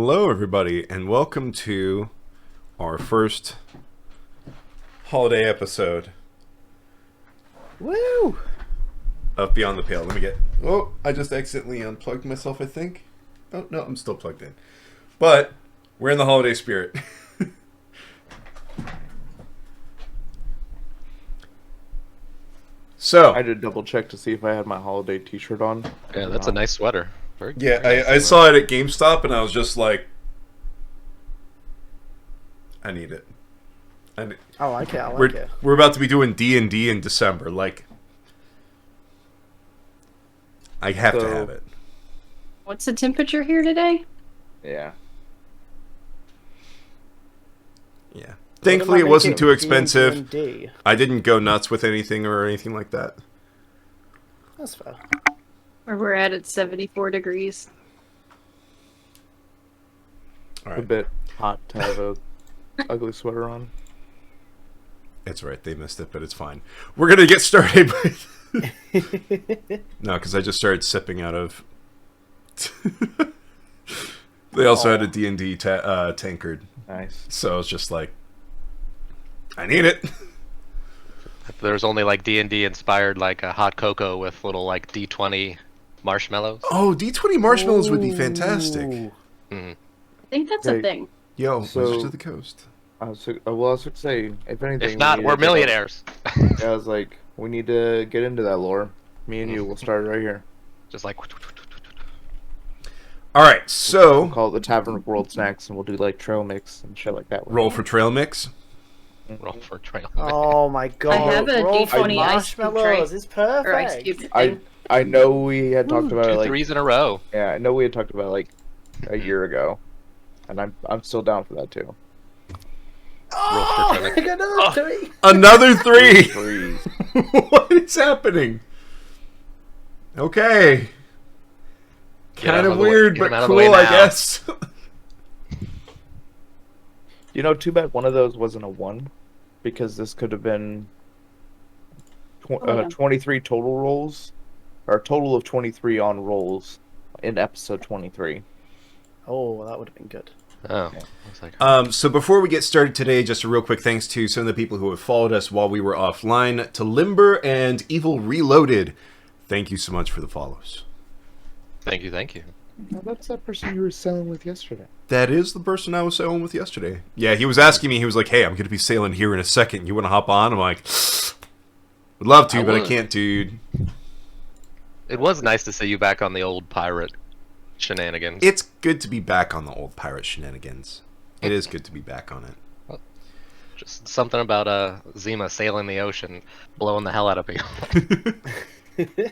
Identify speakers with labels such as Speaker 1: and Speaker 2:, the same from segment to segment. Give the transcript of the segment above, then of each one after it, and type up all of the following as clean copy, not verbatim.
Speaker 1: Hello, everybody, and welcome to our first holiday episode
Speaker 2: Woo!
Speaker 1: of Beyond the Pale. Let me get... Oh, I just accidentally unplugged myself, I think. Oh, no, I'm still plugged in. But we're in the holiday spirit. So...
Speaker 2: I did double check to see if I had my holiday t-shirt on.
Speaker 3: Yeah, that's a nice sweater. Very
Speaker 1: Yeah,
Speaker 3: very nice
Speaker 1: I
Speaker 3: sweater.
Speaker 1: saw it at GameStop, and I was just like... I need it.
Speaker 4: I like it. I like it.
Speaker 1: We're about to be doing D&D in December. Like, I have to have it.
Speaker 5: What's the temperature here today?
Speaker 2: Yeah.
Speaker 1: Yeah. Thankfully, it wasn't too expensive.
Speaker 4: D&D.
Speaker 1: I didn't go nuts with anything or anything like that.
Speaker 4: That's fair.
Speaker 5: Where we're at 74 degrees.
Speaker 1: All
Speaker 2: A
Speaker 1: right.
Speaker 2: bit hot to have a ugly sweater on.
Speaker 1: It's right. They missed it, but it's fine. We're going to get started with... No, because I just started sipping out of... They also had a D&D tankard.
Speaker 2: Nice.
Speaker 1: So it's just like... I need it.
Speaker 3: If there's only like D&D inspired like a hot cocoa with little like D20 marshmallows.
Speaker 1: Oh, D20 marshmallows would be fantastic.
Speaker 4: Ooh.
Speaker 3: Mm.
Speaker 5: I think that's
Speaker 2: Okay.
Speaker 5: a thing.
Speaker 1: Yo,
Speaker 2: So-
Speaker 1: Wizards of the Coast.
Speaker 2: I was going to say, if anything...
Speaker 3: If not,
Speaker 2: we
Speaker 3: we're
Speaker 2: need to get
Speaker 3: millionaires.
Speaker 2: I was like, we need to get into that lore. Me and you will start right here.
Speaker 3: Just like
Speaker 1: All right,
Speaker 2: We'll
Speaker 1: so...
Speaker 2: call it the Tavern of World Snacks, and we'll do like trail mix and shit like that.
Speaker 1: Roll for trail mix.
Speaker 3: roll for trail.
Speaker 4: Oh my god.
Speaker 5: I have a
Speaker 4: Roll for
Speaker 5: D20 ice cube tray.
Speaker 4: marshmallows. It's perfect.
Speaker 5: Or ice cube
Speaker 2: I
Speaker 5: thing.
Speaker 2: I know we had talked about it
Speaker 3: Two
Speaker 2: like
Speaker 3: threes in a row.
Speaker 2: yeah, I know we had talked about it like a year ago, and I'm still down for that too.
Speaker 4: Oh,
Speaker 3: trail mix.
Speaker 4: I got another three.
Speaker 1: Another three!
Speaker 2: Threes.
Speaker 1: What is happening? Okay.
Speaker 3: Get
Speaker 1: Kind
Speaker 3: out
Speaker 1: of
Speaker 3: of the way-
Speaker 1: weird,
Speaker 3: get
Speaker 1: but
Speaker 3: him out of the
Speaker 1: cool,
Speaker 3: way
Speaker 1: I
Speaker 3: now.
Speaker 1: guess.
Speaker 2: You know, too bad one of those wasn't a 1, because this could have been
Speaker 5: Oh, yeah.
Speaker 2: 23 total rolls, or a total of 23 on rolls in episode 23.
Speaker 4: Oh, that would have been good.
Speaker 3: Oh, I was like,
Speaker 1: So before we get started today, just a real quick thanks to some of the people who have followed us while we were offline. To Limber and Evil Reloaded, thank you so much for the follows.
Speaker 3: thank you, thank you.
Speaker 2: Well, that's that person you were selling with yesterday.
Speaker 1: That is the person I was sailing with yesterday. Yeah, he was asking me, he was like, hey, I'm going to be sailing here in a second. You want to hop on? I'm like, would love to,
Speaker 3: I
Speaker 1: but I
Speaker 3: would.
Speaker 1: can't, dude.
Speaker 3: It was nice to see you back on the old pirate shenanigans.
Speaker 1: It's good to be back on the old pirate shenanigans. It is good to be back on it.
Speaker 3: Just something about Zima sailing the ocean, blowing the hell out of people.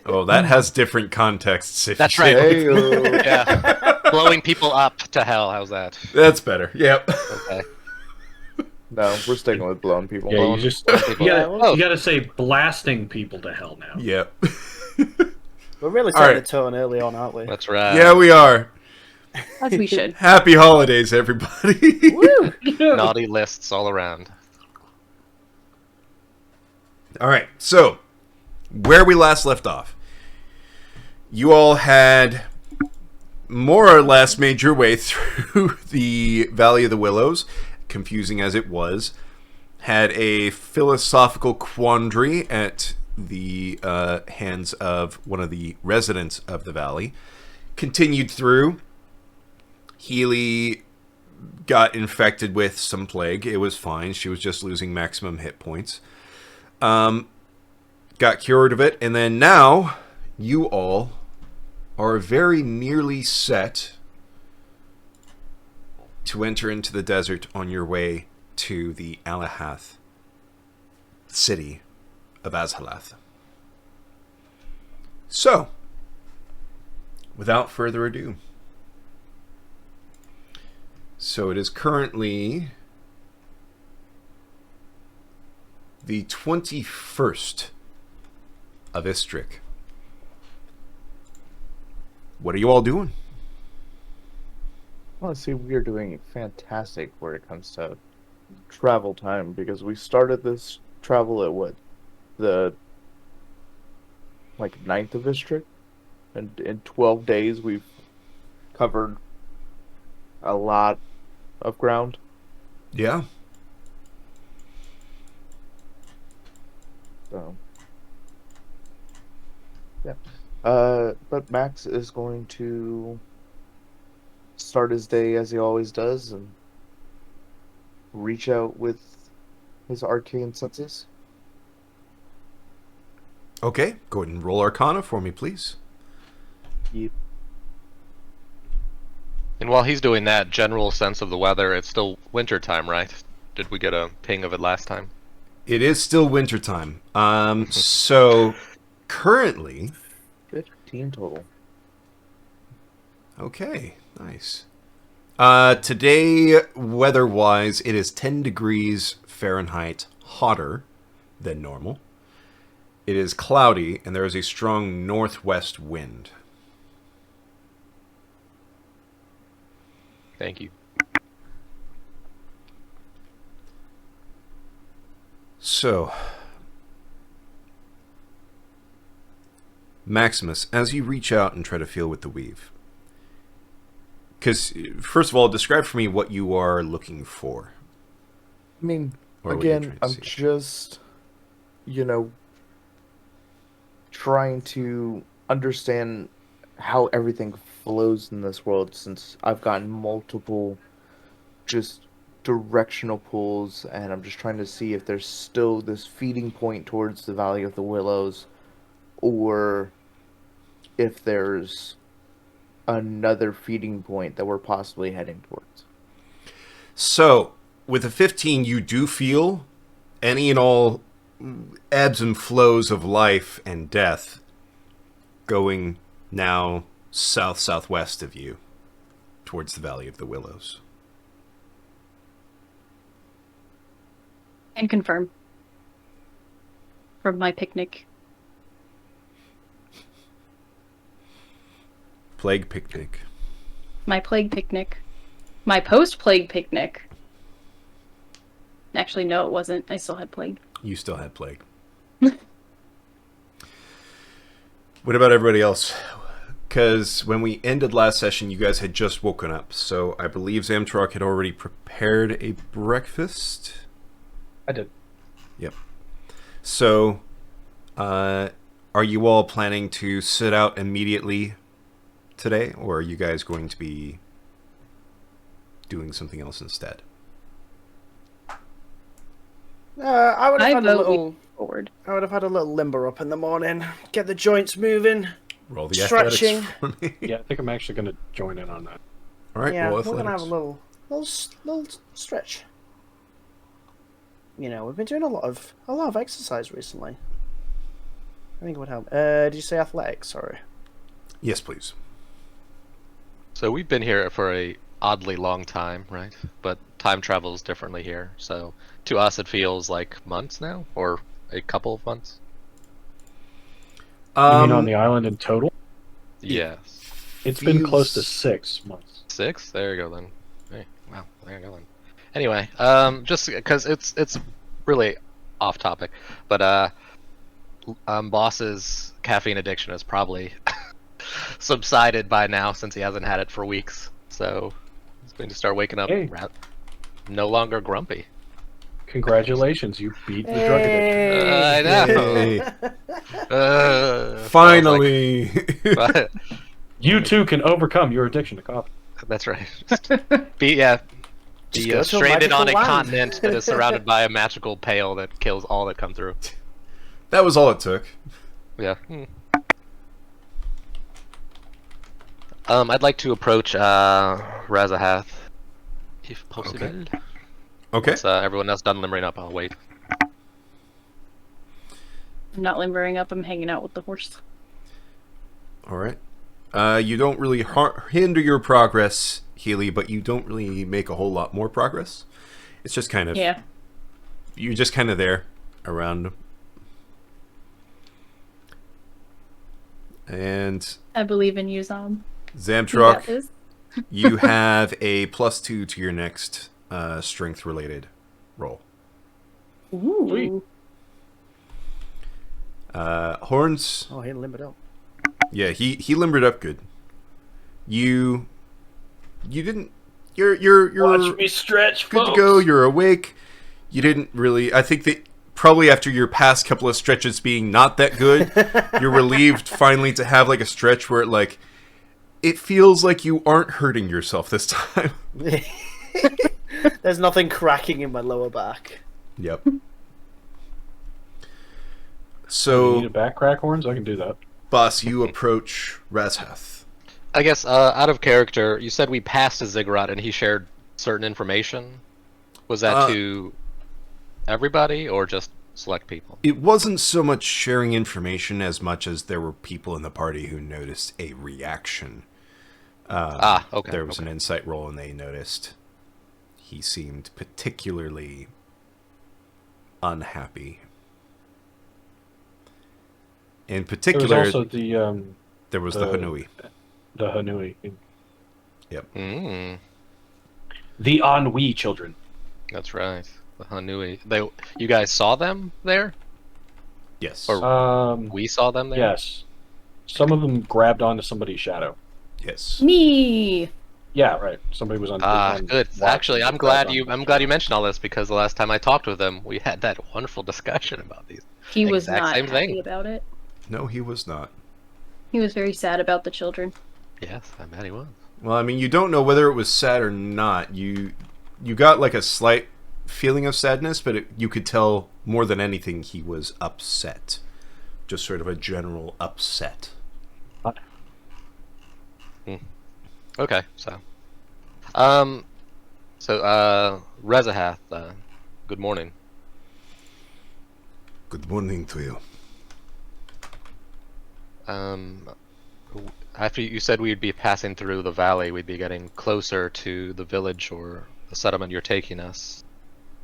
Speaker 1: Oh, that has different contexts. If
Speaker 3: That's
Speaker 1: you
Speaker 3: right.
Speaker 1: say-
Speaker 3: Yeah, blowing people up to hell. How's that?
Speaker 1: That's better. Yep.
Speaker 3: Okay.
Speaker 2: No, we're sticking with blowing people.
Speaker 6: Yeah,
Speaker 3: Well,
Speaker 6: you just
Speaker 3: people-
Speaker 6: you gotta say blasting people to hell now.
Speaker 1: Yep.
Speaker 4: We're really
Speaker 1: All
Speaker 4: setting
Speaker 1: right.
Speaker 4: the tone early on, aren't we?
Speaker 3: That's right.
Speaker 1: Yeah, we are.
Speaker 5: As we should.
Speaker 1: Happy holidays, everybody.
Speaker 4: Woo!
Speaker 3: Naughty lists all around.
Speaker 1: All right, so where we last left off, you all had more or less made your way through the Valley of the Willows, confusing as it was, had a philosophical quandary at the hands of one of the residents of the valley, continued through. Healy got infected with some plague. It was fine. She was just losing maximum hit points. Got cured of it, and then now you all are very nearly set to enter into the desert on your way to the Alahath city of Azhalath. So, without further ado, so it is currently the 21st of Istric. What are you all doing?
Speaker 2: Honestly, we are doing fantastic when it comes to travel time, because we started this travel at what? The like 9th of Istric? And in 12 days we've covered a lot of ground.
Speaker 1: Yeah.
Speaker 2: So, yeah. But Max is going to start his day as he always does and reach out with his arcane senses.
Speaker 1: Okay, go ahead and roll Arcana for me, please.
Speaker 2: Yep.
Speaker 3: And while he's doing that, general sense of the weather, it's still winter time, right? Did we get a ping of it last time?
Speaker 1: It is still wintertime. So currently,
Speaker 2: 15 total.
Speaker 1: okay, nice. Today, weather-wise, it is 10 degrees Fahrenheit hotter than normal. It is cloudy, and there is a strong northwest wind.
Speaker 3: Thank you.
Speaker 1: So, Maximus, as you reach out and try to feel with the weave, because, first of all, describe for me what you are looking for.
Speaker 2: I mean,
Speaker 1: Or what you're
Speaker 2: again,
Speaker 1: trying to
Speaker 2: I'm
Speaker 1: see.
Speaker 2: just, trying to understand how everything flows in this world since I've gotten multiple just directional pulls, and I'm just trying to see if there's still this feeding point towards the Valley of the Willows, or if there's another feeding point that we're possibly heading towards.
Speaker 1: So, with a 15, you do feel any and all ebbs and flows of life and death going now south-southwest of you towards the Valley of the Willows.
Speaker 5: And confirm. From my picnic.
Speaker 1: Plague picnic.
Speaker 5: My plague picnic. My post-plague picnic. Actually, no, it wasn't. I still had plague.
Speaker 1: You still had plague. What about everybody else? Because when we ended last session, you guys had just woken up. So I believe Zamtrok had already prepared a breakfast.
Speaker 6: I did.
Speaker 1: Yep. So, are you all planning to sit out immediately today? Or are you guys going to be doing something else instead?
Speaker 4: I would have
Speaker 5: I
Speaker 4: had a
Speaker 5: vote
Speaker 4: little.
Speaker 5: forward.
Speaker 4: I would have had a little limber up in the morning, get the joints moving.
Speaker 1: Roll the
Speaker 4: Stretching.
Speaker 1: athletics for me.
Speaker 6: Yeah, I think I'm actually going to join in on that.
Speaker 1: All right,
Speaker 4: Yeah,
Speaker 1: roll
Speaker 4: we're gonna have
Speaker 1: athletics.
Speaker 4: a little stretch. You know, we've been doing a lot of exercise recently. I think it would help. Did you say athletics? Sorry.
Speaker 1: Yes, please.
Speaker 3: So we've been here for a oddly long time, right? But time travels differently here. So to us, it feels like months now, or a couple of months.
Speaker 6: You mean on the island in total?
Speaker 3: Yes.
Speaker 6: It's been close to
Speaker 1: feels-
Speaker 6: 6 months.
Speaker 3: 6? There you go then. Hey, wow, there you go then. Anyway, just because it's really off topic, but Boss's caffeine addiction has probably subsided by now since he hasn't had it for weeks. So he's going to start waking up
Speaker 6: Hey.
Speaker 3: no longer grumpy.
Speaker 6: Congratulations, you beat the drug addiction.
Speaker 3: I know.
Speaker 1: Yay. Finally.
Speaker 3: But
Speaker 6: You too can overcome your addiction to coffee.
Speaker 3: that's right. Be yeah.
Speaker 4: Just
Speaker 3: Be
Speaker 4: go to a
Speaker 3: stranded on a
Speaker 4: magical land.
Speaker 3: continent that is surrounded by a magical pail that kills all that come through.
Speaker 1: That was all it took.
Speaker 3: Yeah. I'd like to approach Razhath, if possible.
Speaker 1: Okay.
Speaker 3: Once everyone else done limbering up, I'll wait.
Speaker 5: I'm not limbering up. I'm hanging out with the horse.
Speaker 1: All right. You don't really hinder your progress, Healy, but you don't really make a whole lot more progress. It's just kind of...
Speaker 5: Yeah.
Speaker 1: You're just kind of there, around. And
Speaker 5: I believe in you, Zom. You got
Speaker 1: Zamtrok,
Speaker 5: this.
Speaker 1: you have a +2 to your next strength-related roll.
Speaker 5: Ooh.
Speaker 1: Horns,
Speaker 4: Oh, he limbered up.
Speaker 1: yeah, he limbered up good. You didn't you're
Speaker 6: Watch me stretch,
Speaker 1: good
Speaker 6: folks.
Speaker 1: to go. You're awake. You didn't really. I think that probably after your past couple of stretches being not that good, you're relieved finally to have like a stretch where it feels like you aren't hurting yourself this time.
Speaker 4: There's nothing cracking in my lower back.
Speaker 1: Yep.
Speaker 6: You
Speaker 1: So,
Speaker 6: need a back crack horns? I can do that.
Speaker 1: boss, you approach Razhath.
Speaker 3: I guess out of character, you said we passed a ziggurat and he shared certain information. Was that to everybody or just select people?
Speaker 1: It wasn't so much sharing information as much as there were people in the party who noticed a reaction.
Speaker 3: Okay.
Speaker 1: There was an insight roll and they noticed he seemed particularly unhappy. In
Speaker 6: There
Speaker 1: particular,
Speaker 6: was also the
Speaker 1: there was the Hanui.
Speaker 6: the Hanui,
Speaker 3: Mm,
Speaker 6: the Ennui children.
Speaker 3: that's right. The Hanui. You guys saw them there?
Speaker 1: Yes.
Speaker 3: Or- We saw them there?
Speaker 6: Yes. Some of them grabbed onto somebody's shadow.
Speaker 1: Yes.
Speaker 5: Me.
Speaker 6: Yeah, right. Somebody was on.
Speaker 3: Good.
Speaker 6: watch
Speaker 3: Actually,
Speaker 6: and
Speaker 3: I'm glad
Speaker 6: grabbed
Speaker 3: you
Speaker 6: onto
Speaker 3: mentioned all this because the last time I talked with him, we had that wonderful discussion about these.
Speaker 5: He was
Speaker 3: Exact
Speaker 5: not
Speaker 3: same
Speaker 5: happy
Speaker 3: thing.
Speaker 5: about it.
Speaker 1: No, he was not.
Speaker 5: He was very sad about the children.
Speaker 3: Yes, I bet he was.
Speaker 1: Well, I mean, you don't know whether it was sad or not. You got like a slight feeling of sadness, but you could tell more than anything he was upset. Just sort of a general upset.
Speaker 3: Okay, so, Razhath, good morning.
Speaker 1: Good morning to you.
Speaker 3: After you said we'd be passing through the valley, we'd be getting closer to the village or the settlement you're taking us.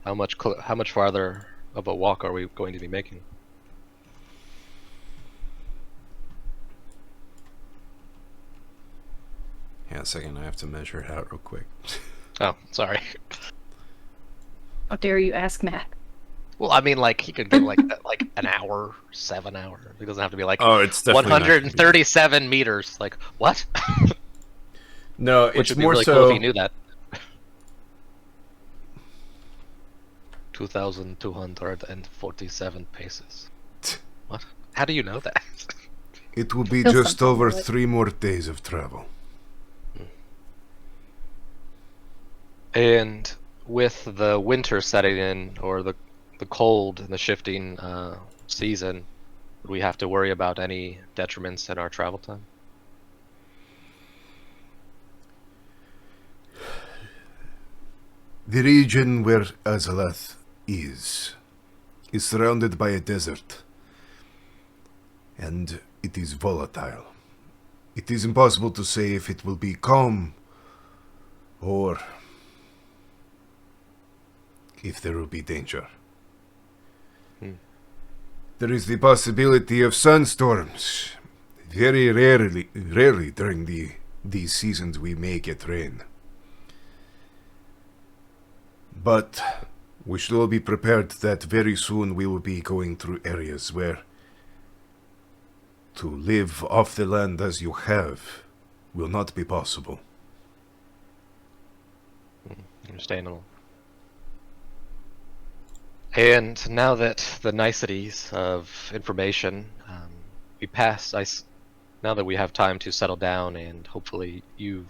Speaker 3: How much farther of a walk are we going to be making?
Speaker 1: Yeah, a second, I have to measure it out real quick.
Speaker 3: Oh, sorry.
Speaker 5: How dare you ask Matt?
Speaker 3: Well, I mean, like he could get like an hour, 7 hours. It doesn't have to be like
Speaker 1: Oh, it's definitely not gonna be-
Speaker 3: 137 meters. Like what?
Speaker 1: No,
Speaker 3: Which
Speaker 1: it's
Speaker 3: would be
Speaker 1: more
Speaker 3: really
Speaker 1: so.
Speaker 3: cool if you knew that. 2,247 paces. What? How do you know that?
Speaker 1: It will be
Speaker 5: Feels
Speaker 1: just
Speaker 5: something
Speaker 1: over
Speaker 5: like-
Speaker 1: 3 more days of travel.
Speaker 3: And with the winter setting in, or the cold and the shifting season, would we have to worry about any detriments in our travel time?
Speaker 1: The region where Azalath is surrounded by a desert, and it is volatile. It is impossible to say if it will be calm or if there will be danger. There is the possibility of sunstorms. Very rarely during these seasons we may get rain. But we should all be prepared that very soon we will be going through areas where to live off the land as you have will not be possible.
Speaker 3: Understandable. And now that the niceties of information we passed, now that we have time to settle down and hopefully did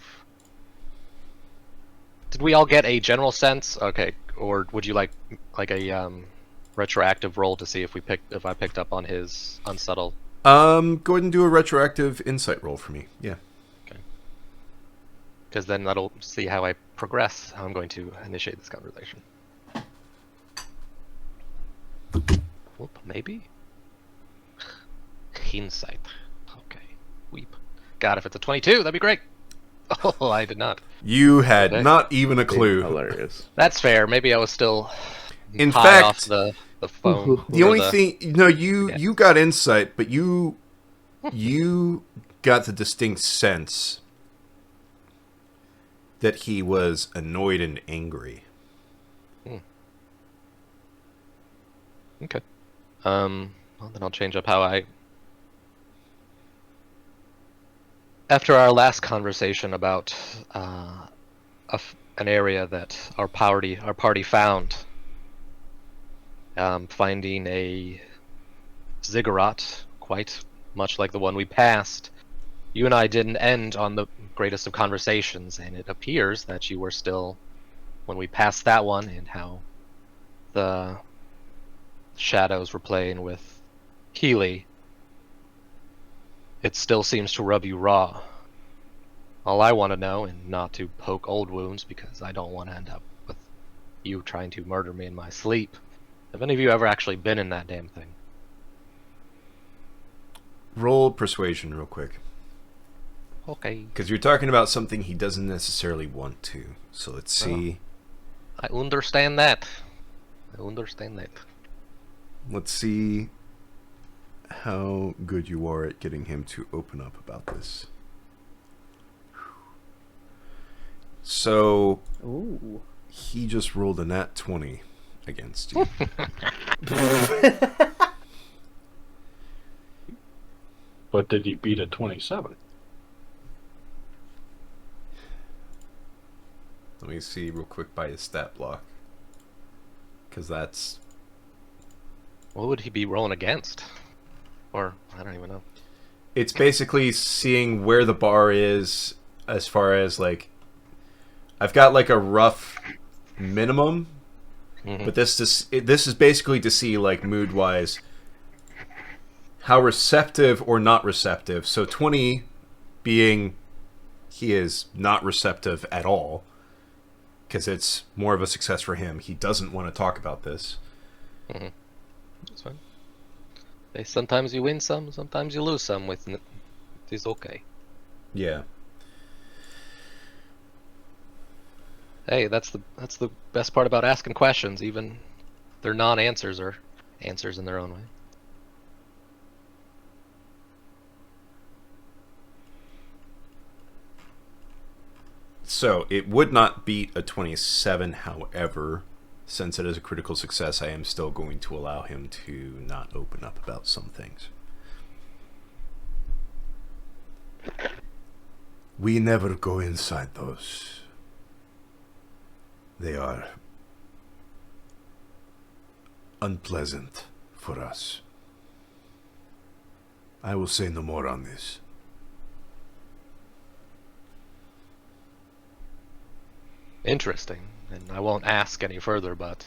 Speaker 3: we all get a general sense? Okay, or would you like a retroactive roll to see if I picked up on his unsettled?
Speaker 1: Go ahead and do a retroactive insight roll for me. Yeah.
Speaker 3: Because then that'll see how I progress, how I'm going to initiate this conversation. Whoop, maybe? Insight. Okay. Weep. God, if it's a 22, that'd be great. Oh, I did not.
Speaker 1: You had
Speaker 3: Okay.
Speaker 1: not even a clue.
Speaker 2: Hilarious.
Speaker 3: That's fair. Maybe I was still
Speaker 1: In
Speaker 3: high
Speaker 1: fact,
Speaker 3: off the phone.
Speaker 1: The
Speaker 3: or
Speaker 1: only thing,
Speaker 3: Yeah.
Speaker 1: you got insight, but you got the distinct sense that he was annoyed and angry.
Speaker 3: Okay. Well, then I'll change up how I. After our last conversation about an area that our party found. Finding a ziggurat, quite much like the one we passed. You and I didn't end on the greatest of conversations, and it appears that you were still, when we passed that one, and how the shadows were playing with Keeley, it still seems to rub you raw. All I want to know, and not to poke old wounds, because I don't want to end up with you trying to murder me in my sleep. Have any of you ever actually been in that damn thing?
Speaker 1: Roll persuasion real quick.
Speaker 3: Okay.
Speaker 1: Because you're talking about something he doesn't necessarily want to. So let's see.
Speaker 3: I understand that. I understand that.
Speaker 1: Let's see how good you are at getting him to open up about this. So
Speaker 4: Ooh.
Speaker 1: he just rolled a nat 20 against you.
Speaker 6: But did he beat a 27?
Speaker 1: Let me see real quick by his stat block. Because that's...
Speaker 3: What would he be rolling against? Or, I don't even know.
Speaker 1: It's basically seeing where the bar is as far as, like... I've got, like, a rough minimum.
Speaker 3: Mm-hmm.
Speaker 1: But this is basically to see, like, mood-wise, how receptive or not receptive. So 20 being he is not receptive at all, because it's more of a success for him. He doesn't want to talk about this.
Speaker 3: Mm-hmm. That's fine. Hey, sometimes you win some, sometimes you lose some. With it's okay.
Speaker 1: Yeah.
Speaker 3: Hey, that's the best part about asking questions. Even their non-answers are answers in their own way.
Speaker 1: So it would not beat a 27, however, since it is a critical success, I am still going to allow him to not open up about some things. We never go inside those. They are unpleasant for us. I will say no more on this.
Speaker 3: Interesting, and I won't ask any further, but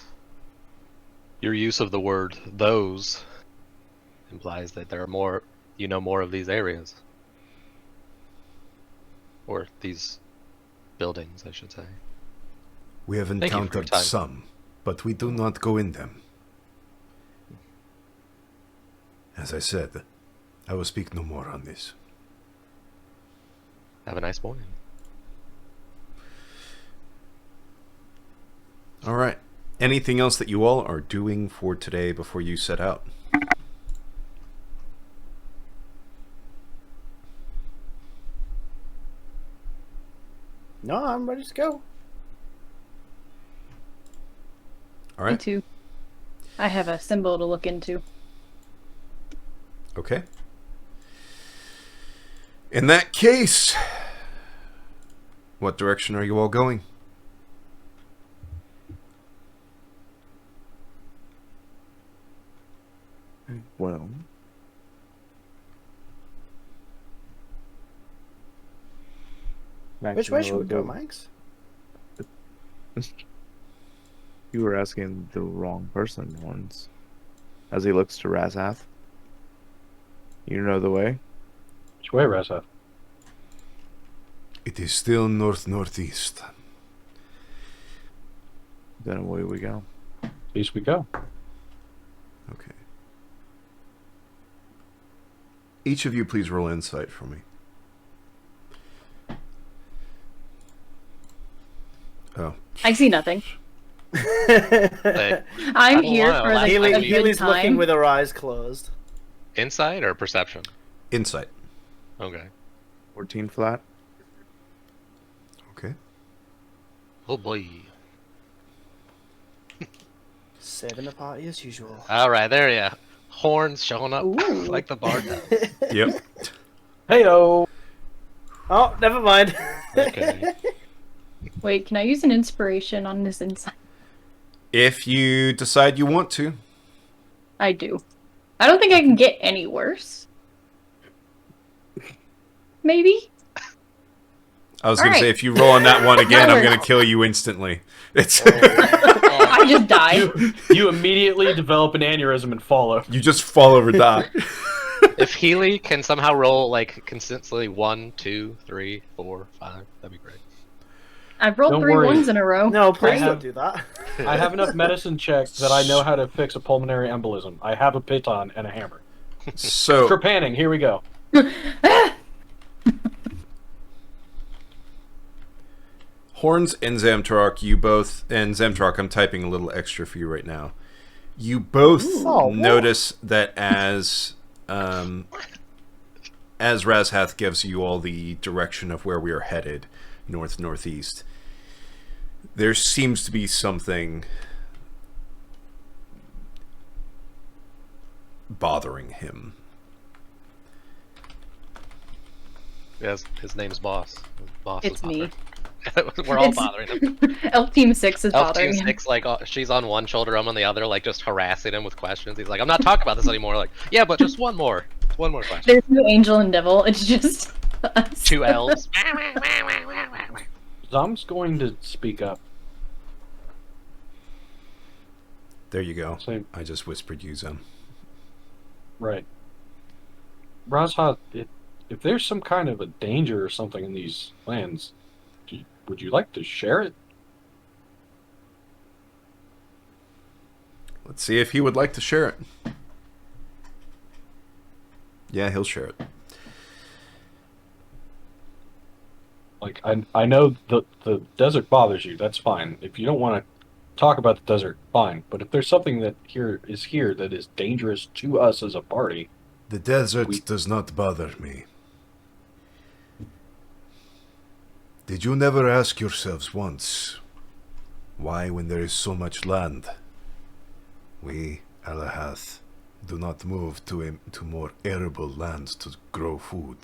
Speaker 3: your use of the word "those" implies that there are more, you know, more of these areas. Or these buildings, I should say.
Speaker 1: We have
Speaker 3: Thank you for your
Speaker 1: encountered
Speaker 3: time.
Speaker 1: some, but we do not go in them. As I said, I will speak no more on this.
Speaker 3: Have a nice morning.
Speaker 1: All right. Anything else that you all are doing for today before you set out?
Speaker 4: No, I'm ready to go.
Speaker 1: All
Speaker 5: Me
Speaker 1: right.
Speaker 5: too. I have a symbol to look into.
Speaker 1: Okay. In that case, what direction are you all going?
Speaker 2: Well,
Speaker 4: Which way should we go,
Speaker 2: go?
Speaker 4: Max?
Speaker 2: You were asking the wrong person once. As he looks to Razhath. You know the way?
Speaker 6: Which way, Razhath?
Speaker 1: It is still north-northeast.
Speaker 2: Then away we go.
Speaker 6: East we go.
Speaker 1: Okay. Each of you please roll insight for me. Oh.
Speaker 5: I see nothing.
Speaker 3: Hey,
Speaker 5: I'm
Speaker 3: don't
Speaker 5: here
Speaker 3: know,
Speaker 5: for
Speaker 3: last
Speaker 5: the
Speaker 3: time
Speaker 5: a
Speaker 3: we-
Speaker 5: good
Speaker 4: Healy's looking
Speaker 5: time.
Speaker 4: with her eyes closed.
Speaker 3: insight or perception?
Speaker 1: Insight.
Speaker 3: Okay.
Speaker 2: 14 flat.
Speaker 1: Okay.
Speaker 3: Oh boy.
Speaker 4: 7 a party as usual.
Speaker 3: All right, there you. Horns showing up
Speaker 5: Ooh.
Speaker 3: like the bar does.
Speaker 1: Yep.
Speaker 6: Heyo.
Speaker 4: Oh, never mind.
Speaker 3: Okay.
Speaker 5: Wait, can I use an inspiration on this insight?
Speaker 1: If you decide you want to.
Speaker 5: I do. I don't think I can get any worse. Maybe?
Speaker 1: I was going to
Speaker 5: Alright.
Speaker 1: say, if you roll on that one again, I'm
Speaker 5: That
Speaker 1: going to
Speaker 5: works.
Speaker 1: kill you instantly. It's
Speaker 5: I just die.
Speaker 6: You immediately develop an aneurysm and follow.
Speaker 1: you just fall over, die.
Speaker 3: If Healy can somehow roll like consistently 1, 2, 3, 4, 5, that'd be great.
Speaker 5: I've rolled
Speaker 6: Don't
Speaker 5: 3
Speaker 6: worry.
Speaker 5: ones in a row.
Speaker 4: No, please
Speaker 6: have-
Speaker 4: don't do that.
Speaker 6: I have enough medicine checks that I know how to fix a pulmonary embolism. I have a piton and a hammer.
Speaker 1: So,
Speaker 6: Trepanning, here we go.
Speaker 1: Horns and Zamtrok, you both, and Zamtrok, I'm typing a little extra for you right now. You both notice that as Razhath gives you all the direction of where we are headed, north-northeast, there seems to be something bothering him.
Speaker 3: Yes, his name's Boss. Boss
Speaker 5: It's
Speaker 3: is
Speaker 5: me.
Speaker 3: bothering. We're all
Speaker 5: It's-
Speaker 3: bothering him.
Speaker 5: Elf Team 6 is
Speaker 3: Elf
Speaker 5: bothering
Speaker 3: Team
Speaker 5: him.
Speaker 3: 6, like, she's on one shoulder, I'm on the other, like, just harassing him with questions. He's like, I'm not talking about this anymore. Like, yeah, but just one more. One more question.
Speaker 5: There's no angel and devil, it's just us.
Speaker 3: 2 elves.
Speaker 6: Zom's going to speak up.
Speaker 1: There you go.
Speaker 6: Say,
Speaker 1: I just whispered you, Zem.
Speaker 6: right. Razhath, if there's some kind of a danger or something in these lands, would you like to share it?
Speaker 1: Let's see if he would like to share it. Yeah, he'll share it.
Speaker 6: Like, I know the desert bothers you, that's fine. If you don't want to talk about the desert, fine. But if there's something that is here that is dangerous to us as a party...
Speaker 1: The desert does not bother me. Did you never ask yourselves once, why when there is so much land, we, Alahath, do not move to more arable lands to grow food?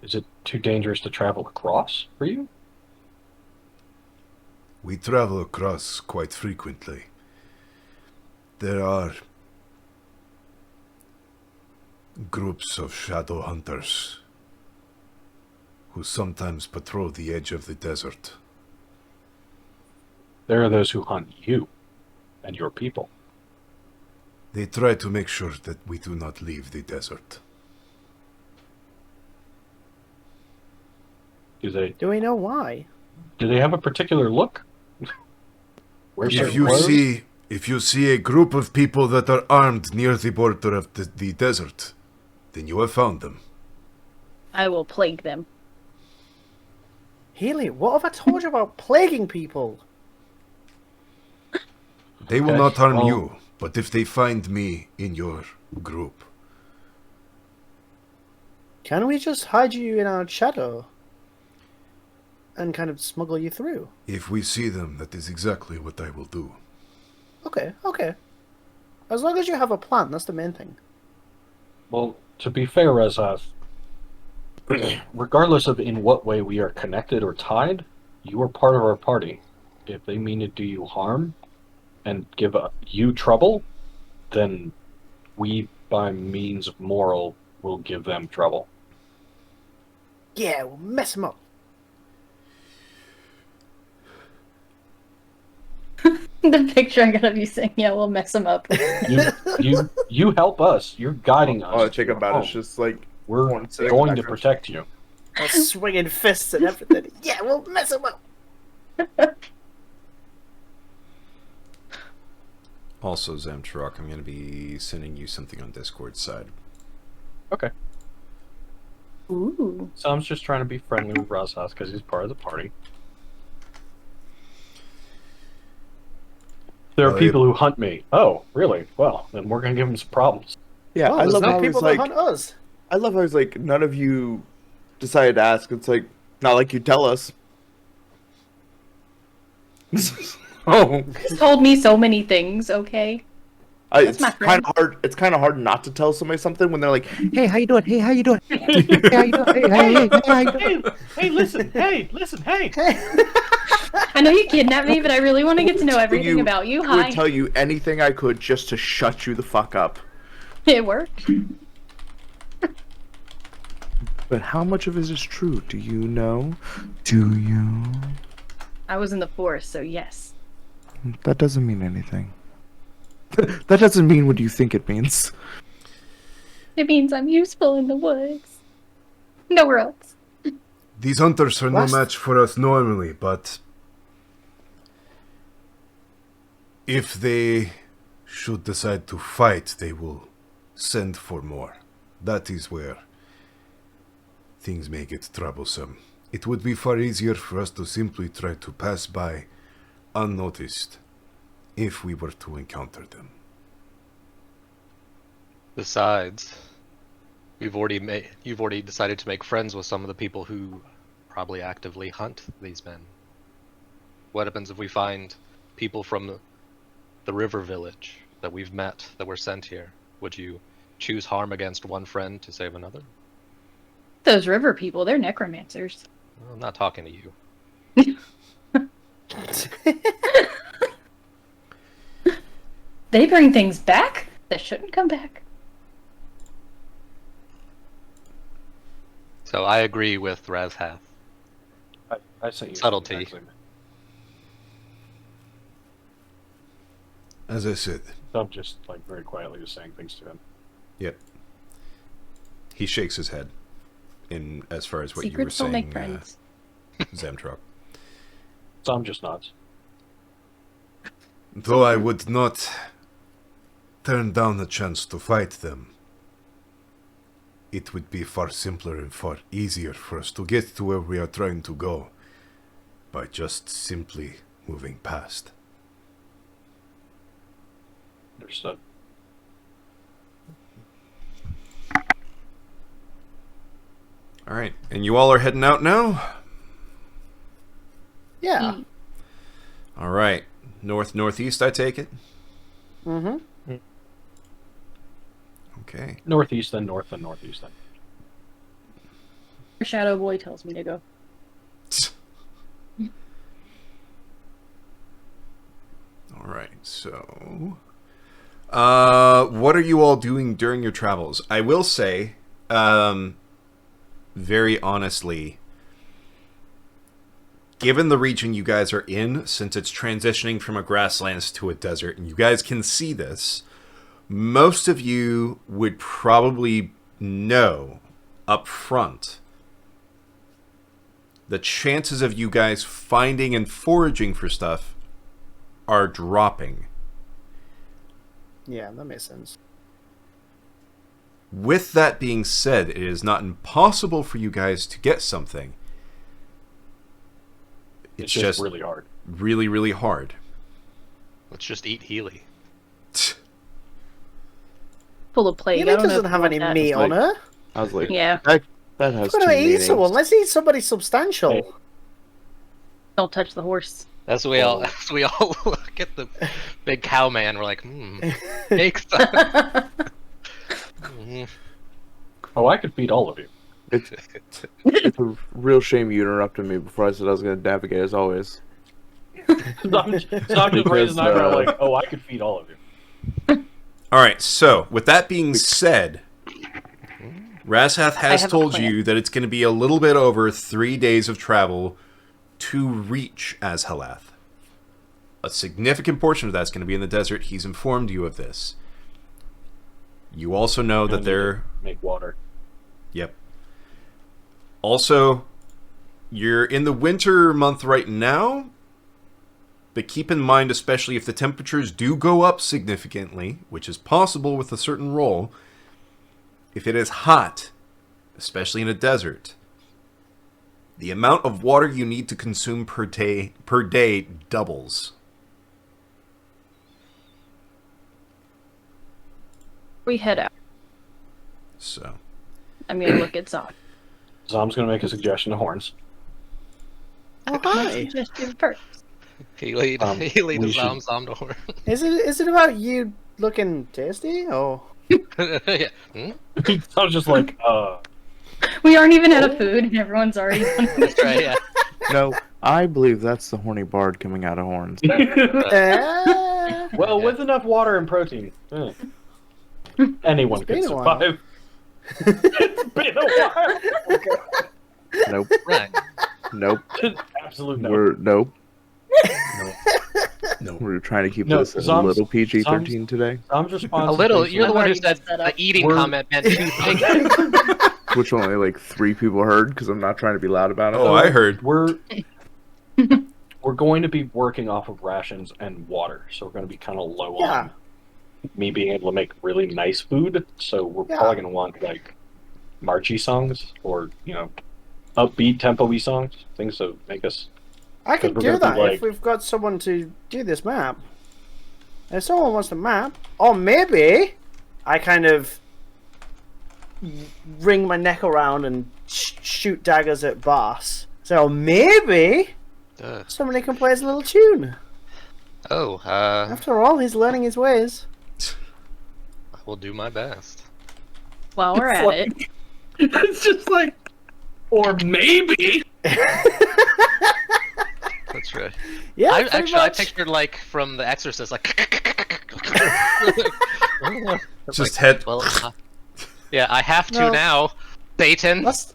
Speaker 6: Is it too dangerous to travel across for you?
Speaker 1: We travel across quite frequently. There are groups of shadow hunters who sometimes patrol the edge of the desert.
Speaker 6: There are those who hunt you and your people.
Speaker 1: They try to make sure that we do not leave the desert.
Speaker 4: Do we know why?
Speaker 6: Do they have a particular look? Wear certain clothes?
Speaker 1: If you see a group of people that are armed near the border of the desert, then you have found them.
Speaker 5: I will plague them.
Speaker 4: Healy, what have I told you about plaguing people?
Speaker 1: They will
Speaker 6: Okay,
Speaker 1: not harm
Speaker 6: well-
Speaker 1: you, but if they find me in your group,
Speaker 4: Can we just hide you in our shadow? And kind of smuggle you through?
Speaker 1: if we see them, that is exactly what I will do.
Speaker 4: Okay, okay. As long as you have a plan, that's the main thing.
Speaker 6: Well, to be fair, Razhath, regardless of in what way we are connected or tied, you are part of our party. If they mean to do you harm and give you trouble, then we, by means of moral, will give them trouble.
Speaker 4: Yeah, we'll mess him up.
Speaker 5: The picture I got of you saying, yeah, we'll mess them up.
Speaker 6: You help us. You're guiding us.
Speaker 2: All I
Speaker 6: to
Speaker 2: think
Speaker 6: your
Speaker 2: about
Speaker 6: home.
Speaker 2: is just like
Speaker 6: We're
Speaker 2: one sitting
Speaker 6: going
Speaker 2: in
Speaker 6: to
Speaker 2: the
Speaker 6: protect you.
Speaker 4: Swinging fists and everything. Yeah, we'll mess him up.
Speaker 1: Also, Zamtrok, I'm going to be sending you something on Discord side.
Speaker 6: Okay.
Speaker 5: Ooh.
Speaker 6: So I'm just trying to be friendly with Razhath because he's part of the party. There are people who hunt me. Oh, really? Well, then we're going to give him some problems.
Speaker 2: Yeah,
Speaker 4: Well,
Speaker 2: I
Speaker 4: there's
Speaker 2: love
Speaker 4: no
Speaker 2: how he's
Speaker 4: people
Speaker 2: like.
Speaker 4: that hunt us.
Speaker 2: I love how he's like. None of you decided to ask. It's like not like you tell us. Oh,
Speaker 5: He's told me so many things, okay?
Speaker 2: It's
Speaker 5: my
Speaker 2: kind
Speaker 5: friend.
Speaker 2: of hard. It's kind of hard not to tell somebody something when they're like, "Hey, how you doing? Hey, how you doing? Hey, how you doing? Hey, how you doing?"
Speaker 6: Hey, listen, hey.
Speaker 5: I know you kidnapped me, but I really want to get to know
Speaker 2: Tell
Speaker 5: everything
Speaker 2: you-
Speaker 5: about you.
Speaker 2: I would
Speaker 5: Hi.
Speaker 2: tell you anything I could just to shut you the fuck up.
Speaker 5: It worked.
Speaker 2: But how much of it is true? Do you know? Do you?
Speaker 5: I was in the forest, so yes.
Speaker 2: That doesn't mean anything. That doesn't mean what you think it means.
Speaker 5: It means I'm useful in the woods. Nowhere else.
Speaker 1: These hunters are
Speaker 2: Last-
Speaker 1: no match for us normally, but if they should decide to fight, they will send for more. That is where things may get troublesome. It would be far easier for us to simply try to pass by unnoticed if we were to encounter them.
Speaker 3: Besides, you've already decided to make friends with some of the people who probably actively hunt these men. What happens if we find people from the river village that we've met that were sent here? Would you choose harm against one friend to save another?
Speaker 5: Those river people, they're necromancers.
Speaker 3: Well, I'm not talking to you.
Speaker 5: They bring things back that shouldn't come back.
Speaker 3: So I agree with Razhath.
Speaker 6: I sent you
Speaker 3: Subtlety.
Speaker 6: actually.
Speaker 1: As I said,
Speaker 6: So I'm just like very quietly just saying things to him.
Speaker 1: yep. He shakes his head in as far as what
Speaker 5: Secrets
Speaker 1: you
Speaker 5: don't
Speaker 1: were saying,
Speaker 5: make friends.
Speaker 1: Zamtrok.
Speaker 6: So I'm just nods.
Speaker 1: Though I would not turn down the chance to fight them, it would be far simpler and far easier for us to get to where we are trying to go by just simply moving past.
Speaker 6: Understood.
Speaker 1: All right, and you all are heading out now?
Speaker 4: Yeah.
Speaker 1: All right. Northeast, I take it?
Speaker 4: Mm-hmm.
Speaker 1: Okay.
Speaker 6: Northeast, then north, then northeast, then.
Speaker 5: Shadow Boy tells me to go.
Speaker 1: All right, so what are you all doing during your travels? I will say, very honestly, given the region you guys are in, since it's transitioning from a grasslands to a desert, and you guys can see this, most of you would probably know up front the chances of you guys finding and foraging for stuff are dropping.
Speaker 4: Yeah, that makes sense.
Speaker 1: With that being said, it is not impossible for you guys to get something. It's just
Speaker 6: really hard.
Speaker 1: really, really hard.
Speaker 3: Let's just eat Healy.
Speaker 5: Full of plague.
Speaker 4: Healy
Speaker 5: I don't know
Speaker 4: doesn't
Speaker 5: if
Speaker 4: have
Speaker 5: you
Speaker 4: any
Speaker 5: want that.
Speaker 4: meat on her.
Speaker 2: I was like,
Speaker 5: Yeah.
Speaker 2: that has
Speaker 4: We're
Speaker 2: two
Speaker 4: gonna eat
Speaker 2: meanings.
Speaker 4: someone. Let's eat somebody substantial.
Speaker 6: Hey.
Speaker 5: Don't touch the horse.
Speaker 3: As we all look at the big cow man, we're like, make some. Mhm.
Speaker 6: Oh, I could feed all of you.
Speaker 2: It's a real shame you interrupted me before I said I was going to navigate as always.
Speaker 6: So I'm just raising an eyebrow like, oh, I could feed all of you.
Speaker 1: All right, so with that being said, Razhath has
Speaker 5: have a
Speaker 1: told
Speaker 5: plan.
Speaker 1: you that it's going to be a little bit over 3 days of travel to reach Azhalath. A significant portion of that's going to be in the desert. He's informed you of this. You also know
Speaker 6: I
Speaker 1: that
Speaker 6: need
Speaker 1: they're...
Speaker 6: to make water.
Speaker 1: Yep. Also, you're in the winter month right now, but keep in mind, especially if the temperatures do go up significantly, which is possible with a certain roll, if it is hot, especially in a desert, the amount of water you need to consume per day doubles.
Speaker 5: We head out.
Speaker 1: So,
Speaker 5: I'm gonna look at Zom.
Speaker 6: Zom's gonna make a suggestion to Horns.
Speaker 4: Oh,
Speaker 5: My
Speaker 4: hi.
Speaker 5: suggestion first.
Speaker 3: Healy
Speaker 6: we
Speaker 3: to
Speaker 6: should-
Speaker 3: Zom to Horn.
Speaker 4: Is it about you looking tasty, or
Speaker 3: Yeah. Hmm?
Speaker 6: I was just like,
Speaker 5: We aren't even out of food, and everyone's already.
Speaker 3: That's right. Yeah.
Speaker 2: No, I believe that's the horny bard coming out of horns.
Speaker 6: well, with enough water and protein, anyone
Speaker 4: It's
Speaker 6: could
Speaker 4: been a while.
Speaker 6: survive. It's been a while.
Speaker 2: Nope.
Speaker 3: Right.
Speaker 2: Nope.
Speaker 6: Absolute no.
Speaker 2: Nope.
Speaker 1: No.
Speaker 2: We're trying to keep
Speaker 6: No,
Speaker 2: this a
Speaker 6: Zom's-
Speaker 2: little PG-13 today.
Speaker 6: I'm just responsible.
Speaker 3: A little. You're the
Speaker 5: I've
Speaker 3: one who
Speaker 5: already
Speaker 3: said
Speaker 5: messed that
Speaker 3: the
Speaker 5: up.
Speaker 3: eating
Speaker 6: We're-
Speaker 3: comment meant two things.
Speaker 2: Which only like 3 people heard because I'm not trying to be loud about it.
Speaker 1: Oh, I heard.
Speaker 6: We're going to be working off of rations and water, so we're going to be kind of low
Speaker 4: Yeah.
Speaker 6: on me being able to make really nice food. So we're
Speaker 4: Yeah.
Speaker 6: probably going to want like marchy songs or upbeat tempo-y songs, things that make us.
Speaker 4: I could
Speaker 6: we're
Speaker 4: do
Speaker 6: gonna be
Speaker 4: that
Speaker 6: like-
Speaker 4: if we've got someone to do this map. If someone wants to map, or maybe I kind of wring my neck around and shoot daggers at Boss. So maybe somebody can play us a little tune.
Speaker 3: Oh,
Speaker 4: After all, he's learning his ways.
Speaker 3: I will do my best.
Speaker 5: While we're at it,
Speaker 6: It's just like, or maybe.
Speaker 3: That's right.
Speaker 4: Yeah,
Speaker 3: I
Speaker 4: pretty
Speaker 3: actually I
Speaker 4: much.
Speaker 3: pictured like from The Exorcist, like.
Speaker 1: Just head.
Speaker 3: Well, yeah, I have to
Speaker 4: No.
Speaker 3: now, Satan.
Speaker 4: Last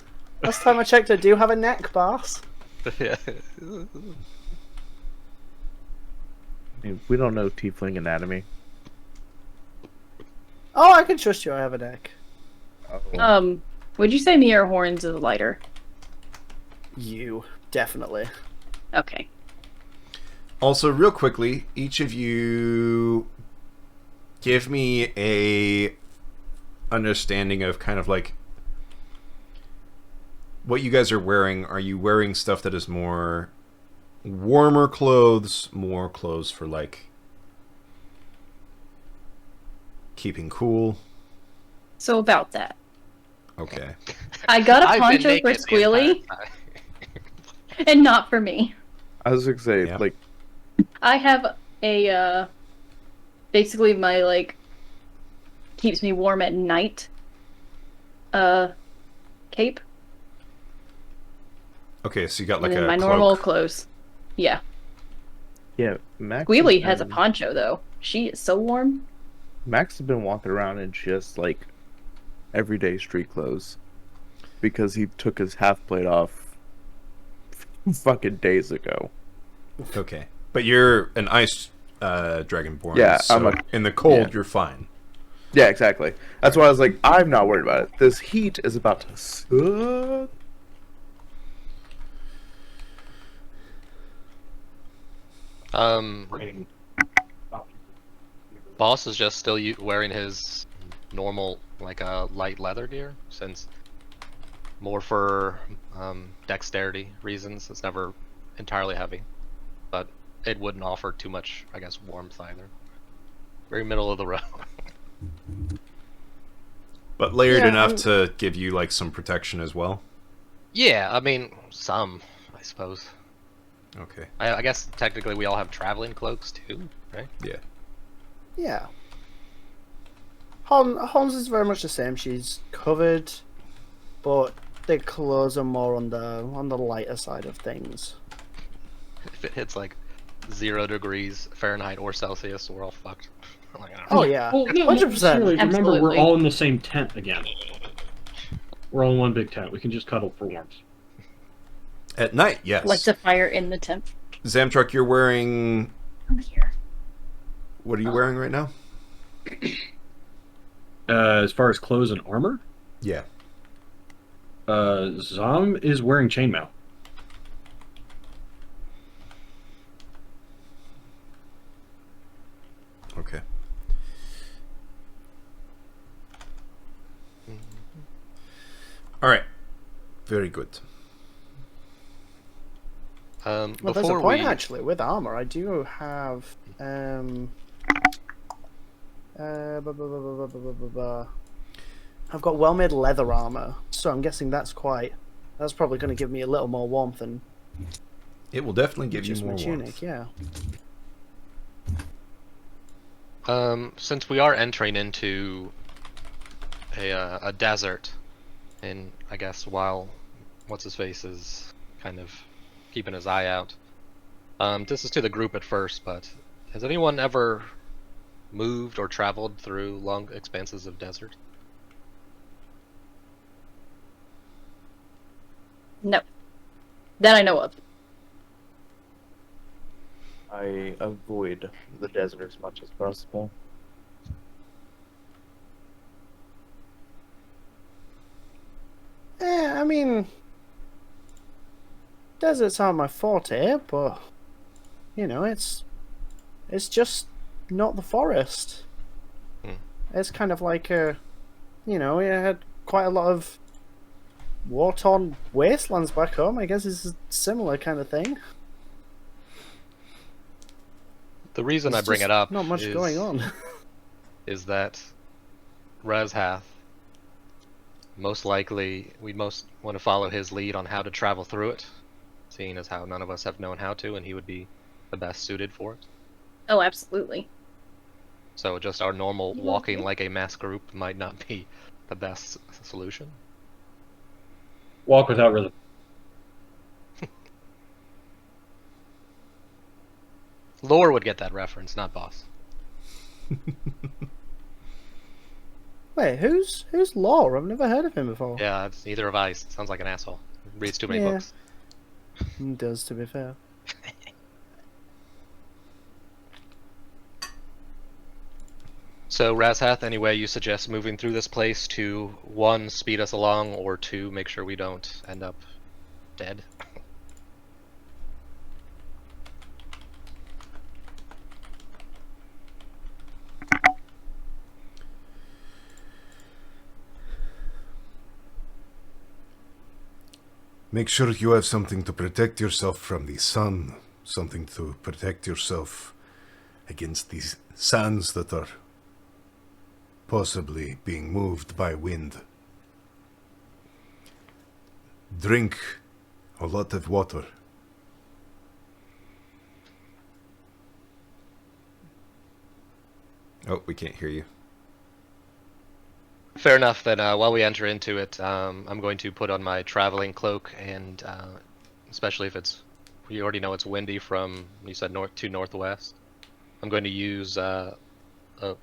Speaker 4: time I checked, I do have a neck, Boss.
Speaker 3: Yeah.
Speaker 2: I mean, we don't know tiefling anatomy.
Speaker 4: Oh, I can trust you. I have a neck.
Speaker 5: would you say me or horns is lighter?
Speaker 4: You definitely.
Speaker 5: Okay.
Speaker 1: Also, real quickly, each of you give me a understanding of kind of like what you guys are wearing. Are you wearing stuff that is more warmer clothes, more clothes for like keeping cool?
Speaker 5: So about that,
Speaker 1: Okay.
Speaker 5: I got a
Speaker 3: I've been
Speaker 5: poncho for
Speaker 3: naked the entire
Speaker 5: Squealy,
Speaker 3: time.
Speaker 5: and not for me.
Speaker 2: I was gonna say,
Speaker 1: Yeah.
Speaker 2: like,
Speaker 5: I have a basically my like keeps me warm at night cape,
Speaker 1: Okay, so you got like
Speaker 5: and then
Speaker 1: a
Speaker 5: my
Speaker 1: cloak.
Speaker 5: normal clothes. Yeah.
Speaker 2: yeah, Max.
Speaker 5: Squealy
Speaker 2: has
Speaker 5: has a
Speaker 2: been-
Speaker 5: poncho though. She is so warm.
Speaker 2: Max has been walking around in just like everyday street clothes because he took his half plate off fucking days ago.
Speaker 1: Okay, but you're an ice dragonborn.
Speaker 2: Yeah,
Speaker 1: so
Speaker 2: I'm a-
Speaker 1: in the cold,
Speaker 2: yeah.
Speaker 1: you're fine.
Speaker 2: Yeah, exactly. That's why I was like, I'm not worried about it. This heat is about to suck.
Speaker 3: Boss is just still wearing his normal, like light leather gear, since more for dexterity reasons. It's never entirely heavy, but it wouldn't offer too much, I guess, warmth either. Very middle of the road.
Speaker 1: But layered
Speaker 4: Yeah,
Speaker 1: enough
Speaker 4: I'm-
Speaker 1: to give you like some protection as well.
Speaker 3: Yeah, I mean, some, I suppose.
Speaker 1: Okay.
Speaker 3: I guess technically we all have traveling cloaks too, right?
Speaker 1: Yeah.
Speaker 4: Yeah. Holmes is very much the same. She's covered, but the clothes are more on the lighter side of things.
Speaker 3: If it hits like 0 degrees Fahrenheit or Celsius, we're all fucked. Like, I don't
Speaker 4: Oh
Speaker 3: know.
Speaker 4: yeah,
Speaker 6: Well, yeah,
Speaker 4: 100%.
Speaker 6: surely, remember, we're
Speaker 5: Absolutely.
Speaker 6: all in the same tent again. We're all in one big tent. We can just cuddle for warmth.
Speaker 1: At night, yes.
Speaker 5: Lights a fire in the tent.
Speaker 1: Zamtruck, you're wearing.
Speaker 5: I'm here.
Speaker 1: What are you wearing right now?
Speaker 6: As far as clothes and armor,
Speaker 1: Yeah.
Speaker 6: Zom is wearing chainmail.
Speaker 1: Okay. All right. Very good.
Speaker 4: Well, there's a
Speaker 3: Before
Speaker 4: point
Speaker 3: we
Speaker 4: actually with armor. I do have I've got well-made leather armor, so I'm guessing that's probably going to give me a little more warmth than
Speaker 1: It will definitely give you
Speaker 4: just
Speaker 1: more
Speaker 4: my
Speaker 1: warmth.
Speaker 4: tunic. Yeah.
Speaker 3: Since we are entering into a desert, and I guess while what's his face is kind of keeping his eye out, this is to the group at first, but has anyone ever moved or traveled through long expanses of desert?
Speaker 5: No. That I know of.
Speaker 2: I avoid the desert as much as possible.
Speaker 4: I mean, deserts aren't my forte, but you know, it's just not the forest. It's kind of like you know, we had quite a lot of war-torn wastelands back home. I guess it's a similar kind of thing.
Speaker 3: The reason
Speaker 4: There's
Speaker 3: I bring
Speaker 4: just
Speaker 3: it up
Speaker 4: not much going on.
Speaker 3: is that Razhath, most likely, we most want to follow his lead on how to travel through it, seeing as how none of us have known how to, and he would be the best suited for it.
Speaker 5: Oh, absolutely.
Speaker 3: So just our normal walking like a mass group might not be the best solution.
Speaker 6: Walk without rhythm.
Speaker 3: Lore would get that reference, not boss.
Speaker 4: Wait, who's Law? I've never heard of him before.
Speaker 3: Yeah, it's neither of I. Sounds like an asshole. Reads too many
Speaker 4: Yeah.
Speaker 3: books.
Speaker 4: He does, to be fair.
Speaker 3: So, Razhath, any way you suggest moving through this place to, 1, speed us along, or 2, make sure we don't end up dead?
Speaker 1: Make sure you have something to protect yourself from the sun, something to protect yourself against these sands that are possibly being moved by wind. Drink a lot of water. Oh, we can't hear you.
Speaker 3: Fair enough, then while we enter into it, I'm going to put on my traveling cloak, and especially if it's, you already know it's windy from, you said north to northwest, I'm going to use a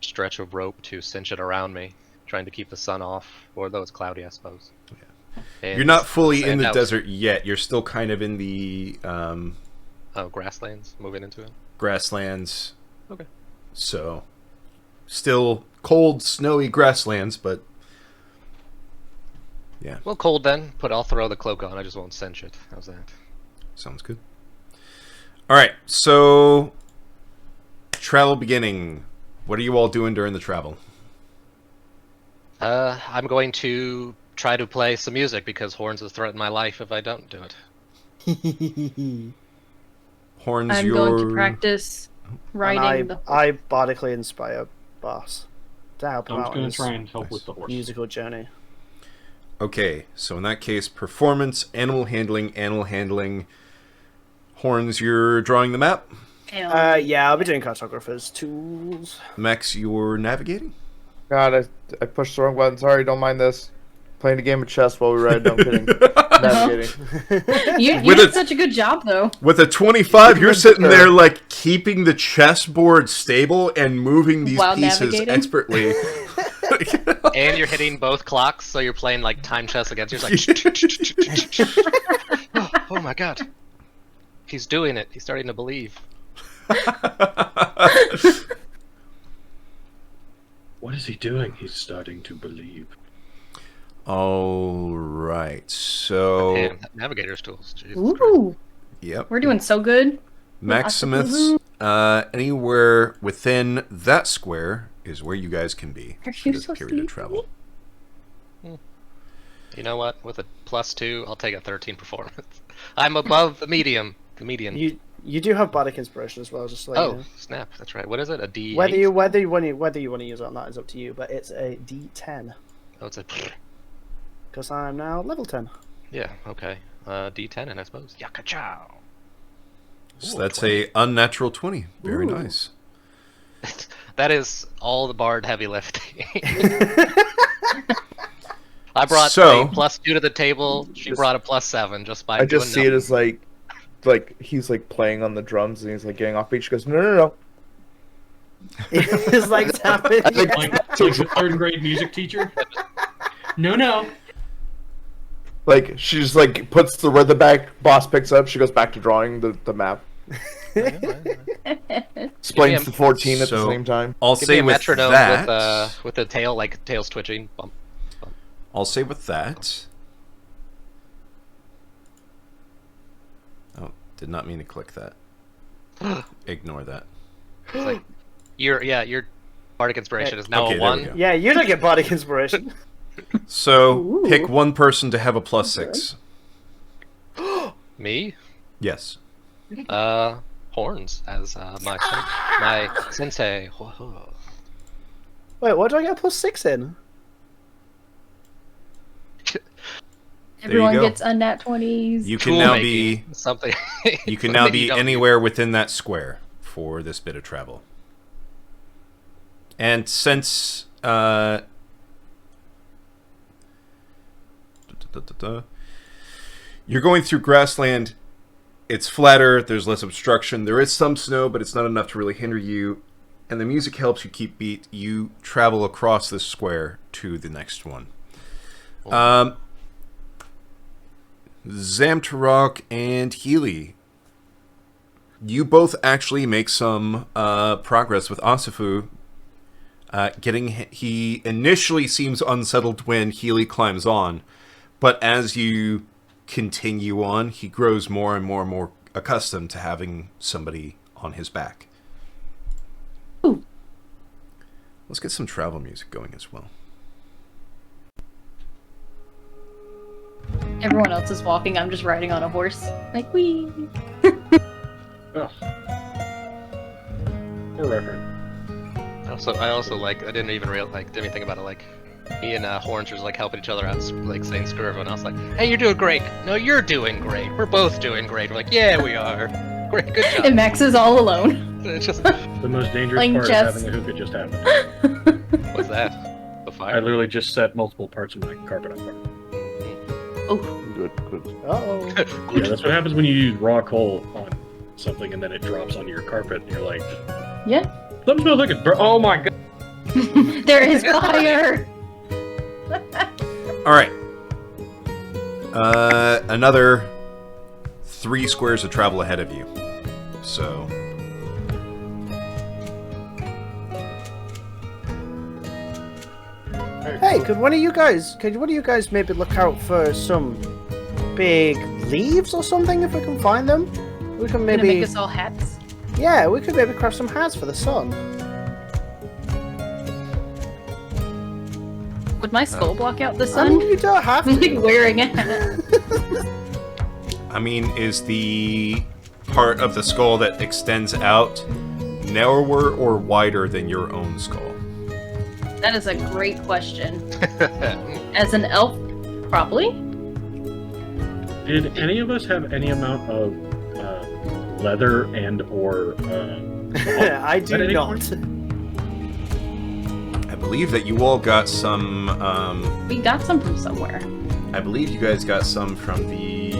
Speaker 3: stretch of rope to cinch it around me, trying to keep the sun off, or though it's cloudy, I suppose. Yeah.
Speaker 1: You're not fully in the
Speaker 3: out.
Speaker 1: desert yet. You're still kind of in the
Speaker 3: Grasslands, moving into it.
Speaker 1: grasslands.
Speaker 3: Okay.
Speaker 1: So, still cold, snowy grasslands, but yeah,
Speaker 3: Well, cold then, but I'll throw the cloak on, I just won't cinch it. How's that?
Speaker 1: sounds good. All right, so travel beginning. What are you all doing during the travel?
Speaker 3: I'm going to try to play some music, because horns will threaten my life if I don't do it.
Speaker 1: Horns,
Speaker 5: I'm going to practice riding
Speaker 4: And
Speaker 5: the
Speaker 4: I bardically inspire Boss to help him
Speaker 6: I'm just
Speaker 4: out
Speaker 6: going
Speaker 4: on
Speaker 6: to try
Speaker 4: his
Speaker 6: and help with the horse.
Speaker 4: musical journey.
Speaker 1: Okay, so in that case, performance, animal handling. Horns, you're drawing the map.
Speaker 4: Yeah, I'll be doing cartographer's tools.
Speaker 1: Max, you're navigating.
Speaker 2: God, I pushed the wrong button. Sorry, don't mind this. Playing a game of chess while we ride. No, I'm kidding. Navigating.
Speaker 5: You
Speaker 1: With
Speaker 5: did
Speaker 1: a-
Speaker 5: such a good job, though.
Speaker 1: With a 25, you're sitting there like keeping the chessboard stable and moving these
Speaker 5: While
Speaker 1: pieces
Speaker 5: navigating?
Speaker 1: expertly.
Speaker 3: And you're hitting both clocks, so you're playing like time chess against you. It's like, oh my god. He's doing it. He's starting to believe.
Speaker 6: What is he doing? He's starting to believe.
Speaker 1: All right, so
Speaker 3: And navigator's tools. Jesus Christ.
Speaker 5: Ooh,
Speaker 1: yep,
Speaker 5: we're doing so good.
Speaker 1: Maximus. Anywhere within that square is where you guys can be
Speaker 5: Are
Speaker 1: for
Speaker 5: you
Speaker 1: this
Speaker 5: so
Speaker 1: period of
Speaker 5: sneaky?
Speaker 1: travel.
Speaker 3: You know what? With a +2, I'll take a 13 performance. I'm above the medium. The median.
Speaker 4: You do have bardic inspiration as well, just like
Speaker 3: Oh, snap. That's right. What is it? A D8?
Speaker 4: whether you want to use it or not is up to you, but it's a D10
Speaker 3: Oh, it's a...
Speaker 4: because I'm now level 10.
Speaker 3: Yeah, okay. D10, and I suppose. Yakachow.
Speaker 1: So
Speaker 3: Ooh,
Speaker 1: that's
Speaker 3: 20.
Speaker 1: a unnatural 20. Very
Speaker 4: Ooh.
Speaker 1: nice.
Speaker 3: That is all the bard heavy lifting. I brought
Speaker 1: So-
Speaker 3: a +2 to the table. She brought a +7 just by
Speaker 2: I just see
Speaker 3: doing
Speaker 2: it as like he's like playing on the drums and he's like getting off beat. She goes, no.
Speaker 4: It's like tapping.
Speaker 6: Like the 3rd grade music teacher. No.
Speaker 2: Like she just like puts the where the back boss picks up. She goes back to drawing the map. Explains the 14 at the
Speaker 1: So-
Speaker 2: same time.
Speaker 1: I'll
Speaker 3: Give me
Speaker 1: say
Speaker 3: a
Speaker 1: with
Speaker 3: metronome
Speaker 1: that.
Speaker 3: with the tail, like tails twitching. Bump.
Speaker 1: I'll say with that. Oh, did not mean to click that. Ignore that.
Speaker 3: It's like your bardic inspiration is now
Speaker 1: Okay,
Speaker 3: a
Speaker 1: there we
Speaker 3: 1.
Speaker 1: go.
Speaker 4: Yeah, you don't get bardic inspiration.
Speaker 1: So
Speaker 5: Ooh.
Speaker 1: pick one person to have a +6.
Speaker 3: Me?
Speaker 1: Yes.
Speaker 3: Horns as my sensei.
Speaker 4: Wait, what do I get +6 in?
Speaker 5: Everyone
Speaker 1: go.
Speaker 5: gets unnat 20s.
Speaker 1: You can
Speaker 3: Tool
Speaker 1: now
Speaker 3: making,
Speaker 1: be
Speaker 3: something.
Speaker 1: you can now
Speaker 3: something you
Speaker 1: be
Speaker 3: don't
Speaker 1: anywhere within that square for this bit of travel. And since you're going through grassland, it's flatter, there's less obstruction, there is some snow, but it's not enough to really hinder you, and the music helps you keep beat. You travel across this square to the next one. Zamtarok and Healy, you both actually make some progress with Asifu. He initially seems unsettled when Healy climbs on, but as you continue on, he grows more and more accustomed to having somebody on his back.
Speaker 5: Ooh.
Speaker 1: Let's get some travel music going as well.
Speaker 5: Everyone else is walking. I'm just riding on a horse. Like, wee.
Speaker 6: Oh. For reference.
Speaker 3: I also like. I didn't even didn't even think about it. Like, me and Horns was like helping each other out, like saying screw everyone else. Like, hey, you're doing great. No, you're doing great. We're both doing great. We're like, yeah, we are. Great, good job.
Speaker 5: And Max is all alone.
Speaker 3: It's just,
Speaker 6: The most dangerous
Speaker 5: Playing
Speaker 6: part
Speaker 5: chess.
Speaker 6: of having a hookah just happened.
Speaker 3: what's that? The
Speaker 6: I
Speaker 3: fire.
Speaker 6: literally just set multiple parts of my carpet on fire.
Speaker 5: Oh,
Speaker 2: Good.
Speaker 4: Uh-oh.
Speaker 6: Yeah, that's what happens when you use raw coal on something and then it drops onto your carpet and you're like,
Speaker 5: yeah.
Speaker 6: something smells like it's oh my god.
Speaker 5: There is fire.
Speaker 1: All right. Another 3 squares of travel ahead of you. So,
Speaker 4: Hey, could one of you guys maybe look out for some big leaves or something if we can find them? We can
Speaker 5: Gonna
Speaker 4: maybe
Speaker 5: make us all hats.
Speaker 4: yeah, we could maybe craft some hats for the sun.
Speaker 5: Would my skull block out the
Speaker 4: I mean,
Speaker 5: sun?
Speaker 4: you don't have
Speaker 5: I'm
Speaker 4: to.
Speaker 5: like wearing a hat.
Speaker 1: I mean, is the part of the skull that extends out narrower or wider than your own skull?
Speaker 5: That is a great question. As an elf, probably.
Speaker 6: Did any of us have any amount of leather and or
Speaker 4: I do
Speaker 6: At any
Speaker 4: not.
Speaker 1: I believe that you all got some.
Speaker 5: We got some from somewhere.
Speaker 1: I believe you guys got some from the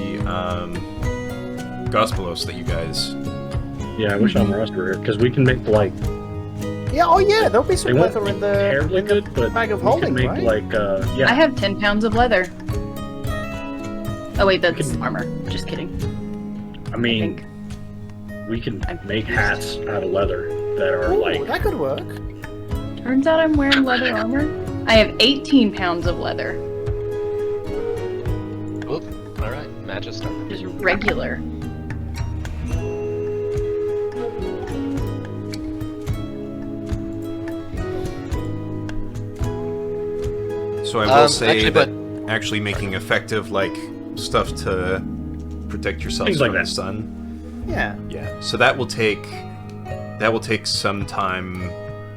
Speaker 1: Gospelos that you guys.
Speaker 6: yeah, I wish Almarast were here because we can make like
Speaker 4: Yeah, oh yeah, there'll be
Speaker 6: they
Speaker 4: some
Speaker 6: won't
Speaker 4: leather
Speaker 6: be
Speaker 4: in the
Speaker 6: terribly good, but
Speaker 4: bag of
Speaker 6: we
Speaker 4: holding,
Speaker 6: can make
Speaker 4: right?
Speaker 6: like yeah.
Speaker 5: I have 10 pounds of leather. Oh wait, that's
Speaker 6: can-
Speaker 5: armor. Just kidding.
Speaker 6: I
Speaker 5: I
Speaker 6: mean,
Speaker 5: think.
Speaker 6: we can
Speaker 5: I'm
Speaker 6: make
Speaker 5: confused.
Speaker 6: hats out of leather that are
Speaker 4: Ooh,
Speaker 6: like
Speaker 4: that could work.
Speaker 5: Turns out I'm wearing leather armor. I have 18 pounds of leather.
Speaker 3: Oop. All right, Magus started.
Speaker 5: Just regular.
Speaker 1: So I will say
Speaker 3: actually,
Speaker 1: that actually making effective like stuff to protect yourselves
Speaker 6: Things like
Speaker 1: from the
Speaker 6: that.
Speaker 1: sun.
Speaker 4: Yeah.
Speaker 1: Yeah. So that will take some time,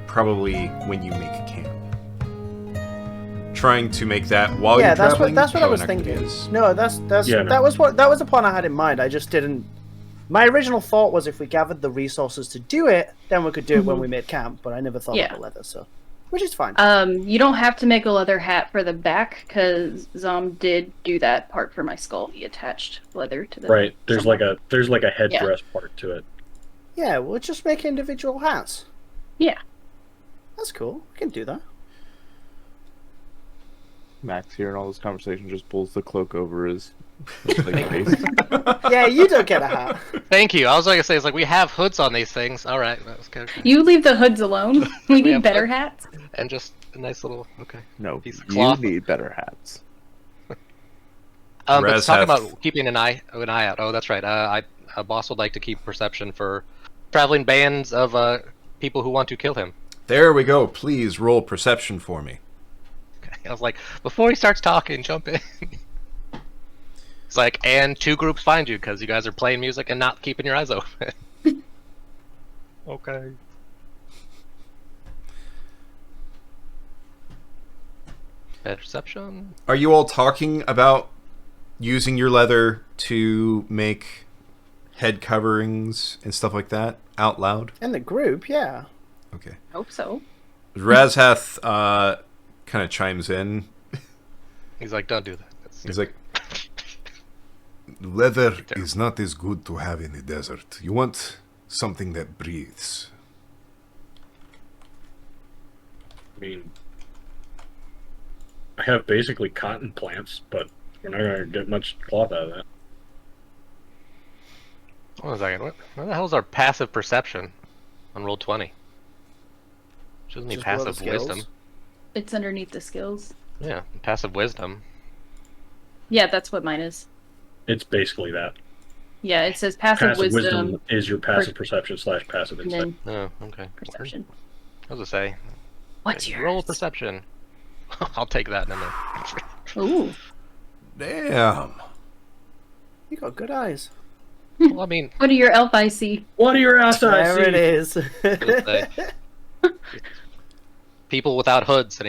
Speaker 1: probably when you make a camp. Trying to make that while
Speaker 4: Yeah,
Speaker 1: you're
Speaker 4: that's
Speaker 1: traveling.
Speaker 4: what I
Speaker 1: probably
Speaker 4: was
Speaker 1: not gonna be
Speaker 4: thinking.
Speaker 1: as-
Speaker 4: No, that's
Speaker 6: Yeah, no.
Speaker 4: that was a plan I had in mind. I just didn't My original thought was if we gathered the resources to do it, then we could do it when we made camp. But I never thought
Speaker 5: Yeah.
Speaker 4: about the leather, so which is fine.
Speaker 5: You don't have to make a leather hat for the back because Zom did do that part for my skull. He attached leather to the
Speaker 6: Right. There's
Speaker 5: somewhere.
Speaker 6: like a headdress part to it.
Speaker 4: Yeah, we'll just make individual hats.
Speaker 5: Yeah.
Speaker 4: That's cool. We can do that.
Speaker 2: Max here in all this conversation just pulls the cloak over his like, face.
Speaker 4: Yeah, you don't get a hat.
Speaker 3: Thank you. I was going to say, it's like, we have hoods on these things. All right. That was good.
Speaker 5: You leave the hoods alone. We need
Speaker 3: have
Speaker 5: better
Speaker 3: hoods.
Speaker 5: hats.
Speaker 3: And just a nice little, okay.
Speaker 2: No,
Speaker 3: Piece of
Speaker 2: you
Speaker 3: cloth.
Speaker 2: need better hats.
Speaker 3: But talking
Speaker 1: Razhath.
Speaker 3: about keeping an eye out. Oh, that's right. A boss would like to keep perception for traveling bands of people who want to kill him.
Speaker 1: There we go. Please roll perception for me.
Speaker 3: I was like, before he starts talking, jump in. It's like, and 2 groups find you because you guys are playing music and not keeping your eyes open. Okay. Perception.
Speaker 1: Are you all talking about using your leather to make head coverings and stuff like that out loud?
Speaker 4: In the group, yeah.
Speaker 1: Okay.
Speaker 5: Hope so.
Speaker 1: Razhath kind of chimes in.
Speaker 3: He's like, don't do that.
Speaker 1: He's like, leather is not as good to have in the desert. You want something that breathes.
Speaker 6: I mean, I have basically cotton plants, but we're not going to get much cloth out of that.
Speaker 3: Hold on a second. Where the hell is our passive perception on roll 20? She doesn't need
Speaker 4: Just below the
Speaker 3: passive
Speaker 4: skills.
Speaker 3: wisdom.
Speaker 5: It's underneath the skills.
Speaker 3: Yeah, passive wisdom.
Speaker 5: Yeah, that's what mine is.
Speaker 6: It's basically that.
Speaker 5: Yeah, it says passive,
Speaker 6: Passive
Speaker 5: wisdom,
Speaker 6: wisdom is your passive perception / passive
Speaker 5: and
Speaker 6: insight.
Speaker 5: then
Speaker 3: Oh, okay.
Speaker 5: perception.
Speaker 3: I was gonna say,
Speaker 5: What's yours?
Speaker 3: roll perception. I'll take that in a minute.
Speaker 5: Ooh.
Speaker 1: Damn.
Speaker 4: You got good eyes.
Speaker 3: Well, I mean,
Speaker 5: What do your elf eyes see?
Speaker 6: What are your ass eyes?
Speaker 4: There it is.
Speaker 3: let's say, people without hoods, and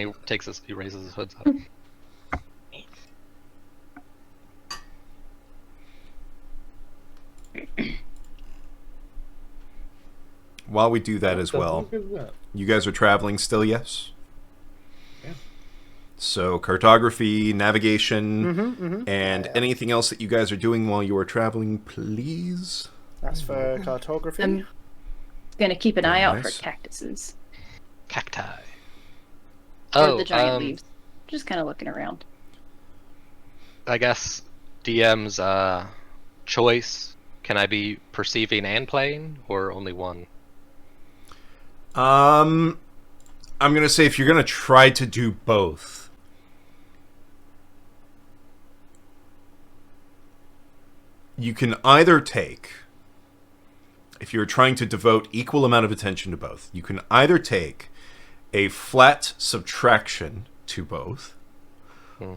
Speaker 3: he raises his hoods up.
Speaker 1: While we do that as well, you guys are traveling still, yes?
Speaker 6: Yeah.
Speaker 1: So cartography, navigation,
Speaker 4: Mm-hmm.
Speaker 1: and anything else that you guys are doing while you are traveling, please.
Speaker 4: That's for cartography.
Speaker 5: I'm gonna keep an eye out
Speaker 1: nice.
Speaker 5: for cactuses.
Speaker 3: Cacti.
Speaker 5: Or the giant leaves. Just kind of looking around.
Speaker 3: I guess DM's choice. Can I be perceiving and playing, or only one?
Speaker 1: I'm gonna say if you're gonna try to do both, you can either take, if you're trying to devote equal amount of attention to both, you can either take a flat subtraction to both,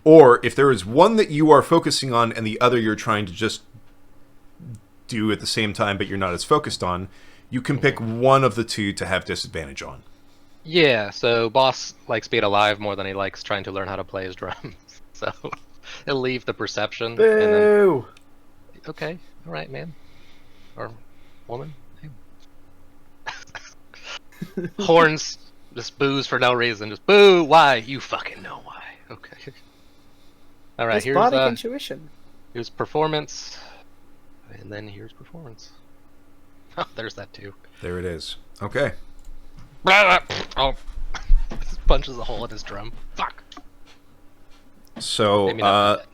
Speaker 1: or if there is one that you are focusing on and the other you're trying to just do at the same time but you're not as focused on, you can pick one of the two to have disadvantage on.
Speaker 3: Yeah, so boss likes being alive more than he likes trying to learn how to play his drums. So he'll leave the perception. And then,
Speaker 4: Boo!
Speaker 3: okay, all right, man. Or woman. Horns, just boos for no reason. Just boo, why? You fucking know why. Okay. All right,
Speaker 4: It's bardic
Speaker 3: here's
Speaker 4: intuition.
Speaker 3: here's performance. And then here's performance. Oh, there's that too.
Speaker 1: There it is. Okay.
Speaker 3: Oh. Punches a hole in his drum. Fuck.
Speaker 1: So,
Speaker 3: Maybe not.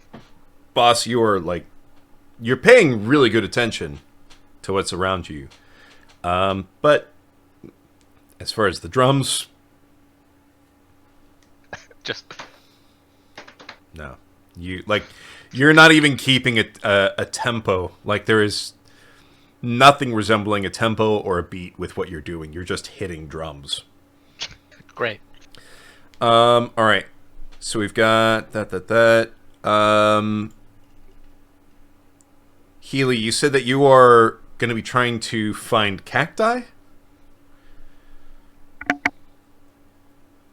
Speaker 1: boss, you're paying really good attention to what's around you. But as far as the drums,
Speaker 3: Just
Speaker 1: no. You're not even keeping a tempo. Like, there is nothing resembling a tempo or a beat with what you're doing. You're just hitting drums.
Speaker 3: great.
Speaker 1: All right. So we've got that. Healy, you said that you are going to be trying to find cacti?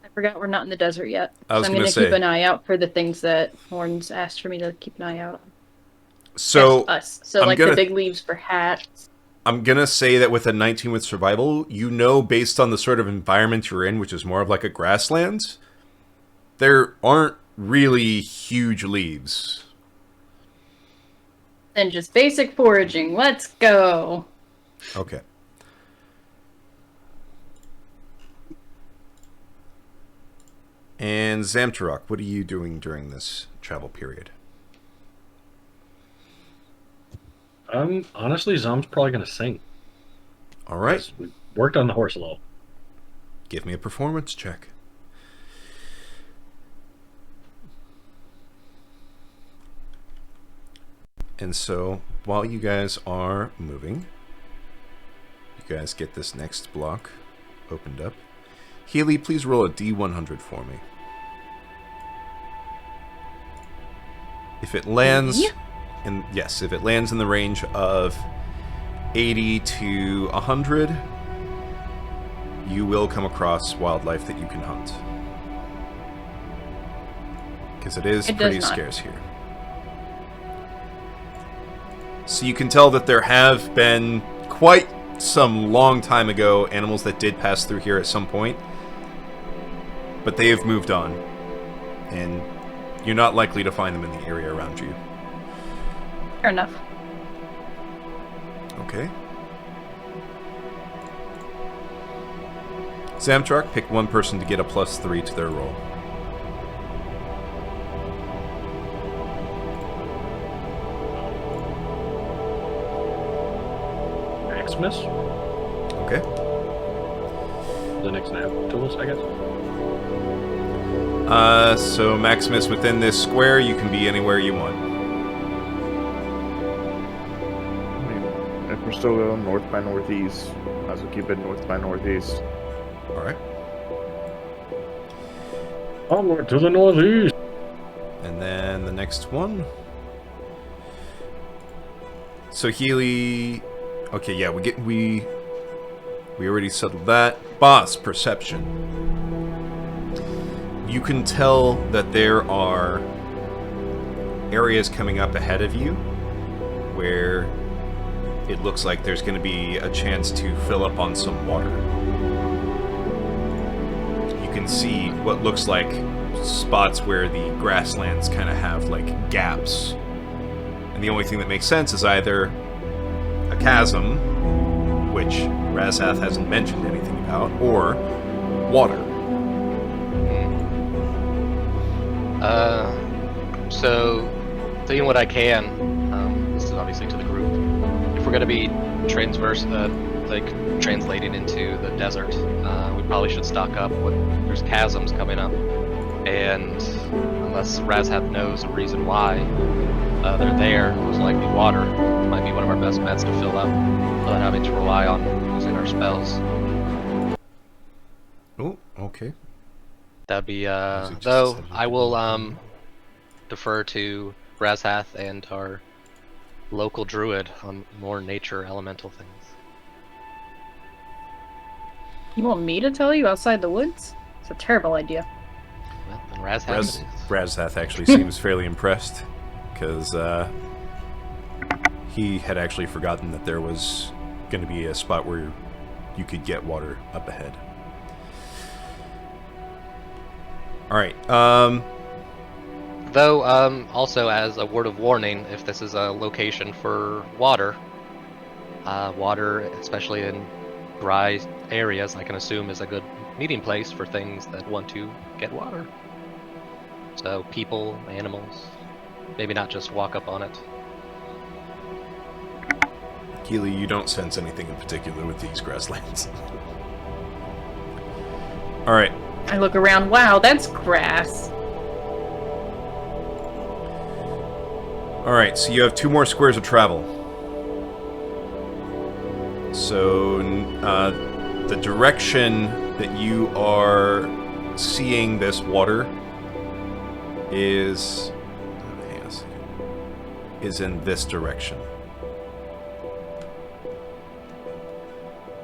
Speaker 5: I forgot we're not in the desert yet.
Speaker 1: I was
Speaker 5: So I'm
Speaker 1: gonna
Speaker 5: gonna
Speaker 1: say.
Speaker 5: keep an eye out for the things that Horns asked for me to keep an eye out on.
Speaker 1: So
Speaker 5: Yes, us. So
Speaker 1: I'm
Speaker 5: like
Speaker 1: gonna-
Speaker 5: the big leaves for hats.
Speaker 1: I'm gonna say that with a 19 with survival, you know, based on the sort of environment you're in, which is more of like a grasslands, there aren't really huge leaves.
Speaker 5: Then just basic foraging. Let's go.
Speaker 1: Okay. And Zamtarok, what are you doing during this travel period?
Speaker 6: Honestly, Zom's probably gonna sing.
Speaker 1: All right.
Speaker 6: Yes, we worked on the horse a little.
Speaker 1: Give me a performance check. And so, while you guys are moving, you guys get this next block opened up. Healy, please roll a D100 for me. If it lands, if it lands in the range of 80 to 100, you will come across wildlife that you can hunt. Because it is pretty scarce here. So you can tell that there have been quite some long time ago animals that did pass through here at some point. But they have moved on. And you're not likely to find them in the area around you.
Speaker 5: Fair enough.
Speaker 1: Okay. Zamtruck, pick one person to get a +3 to their roll.
Speaker 6: Maximus.
Speaker 1: Okay.
Speaker 6: The next nav tools, I guess.
Speaker 1: So Maximus, within this square, you can be anywhere you want.
Speaker 2: I mean, if we're still going north by northeast, might as well keep it north by northeast.
Speaker 1: Alright.
Speaker 6: Onward to the northeast.
Speaker 1: And then the next one. So Healy. Okay, yeah, we already settled that. Boss perception. You can tell that there are areas coming up ahead of you where it looks like there's going to be a chance to fill up on some water. You can see what looks like spots where the grasslands kind of have like gaps. And the only thing that makes sense is either a chasm, which Razhath hasn't mentioned anything about, or water.
Speaker 3: So, doing what I can, this is obviously to the group, if we're going to be translating into the desert, we probably should stock up when there's chasms coming up, and unless Razhath knows a reason why they're there, most likely water might be one of our best bets to fill up without having to rely on using our spells.
Speaker 1: Oh, okay.
Speaker 3: That'd be,
Speaker 1: just
Speaker 3: though,
Speaker 1: decided
Speaker 3: I
Speaker 1: to
Speaker 3: will,
Speaker 1: do
Speaker 3: defer to Razhath and our local druid on more nature elemental things.
Speaker 5: You want me to tell you outside the woods? It's a terrible idea.
Speaker 3: Well, then Razhath it is.
Speaker 1: Razhath actually seems fairly impressed, because he had actually forgotten that there was going to be a spot where you could get water up ahead. Alright,
Speaker 3: Though, also as a word of warning, if this is a location for water, water, especially in dry areas, I can assume is a good meeting place for things that want to get water. So people, animals, maybe not just walk up on it.
Speaker 1: Keely, you don't sense anything in particular with these grasslands. Alright,
Speaker 5: I look around, wow, that's grass.
Speaker 1: alright, so you have 2 more squares of travel. So, the direction that you are seeing this water is... hang on a second. Is in this direction.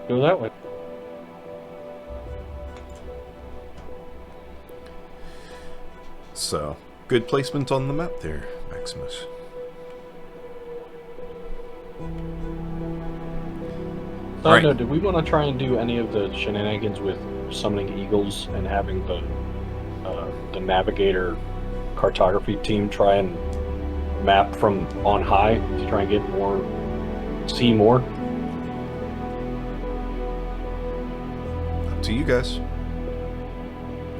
Speaker 6: Go that way.
Speaker 1: So, good placement on the map there, Maximus.
Speaker 6: So,
Speaker 1: Alright.
Speaker 6: no, did we want to try and do any of the shenanigans with summoning eagles and having the navigator cartography team try and map from on high to try and get more, see more?
Speaker 1: Up to you guys.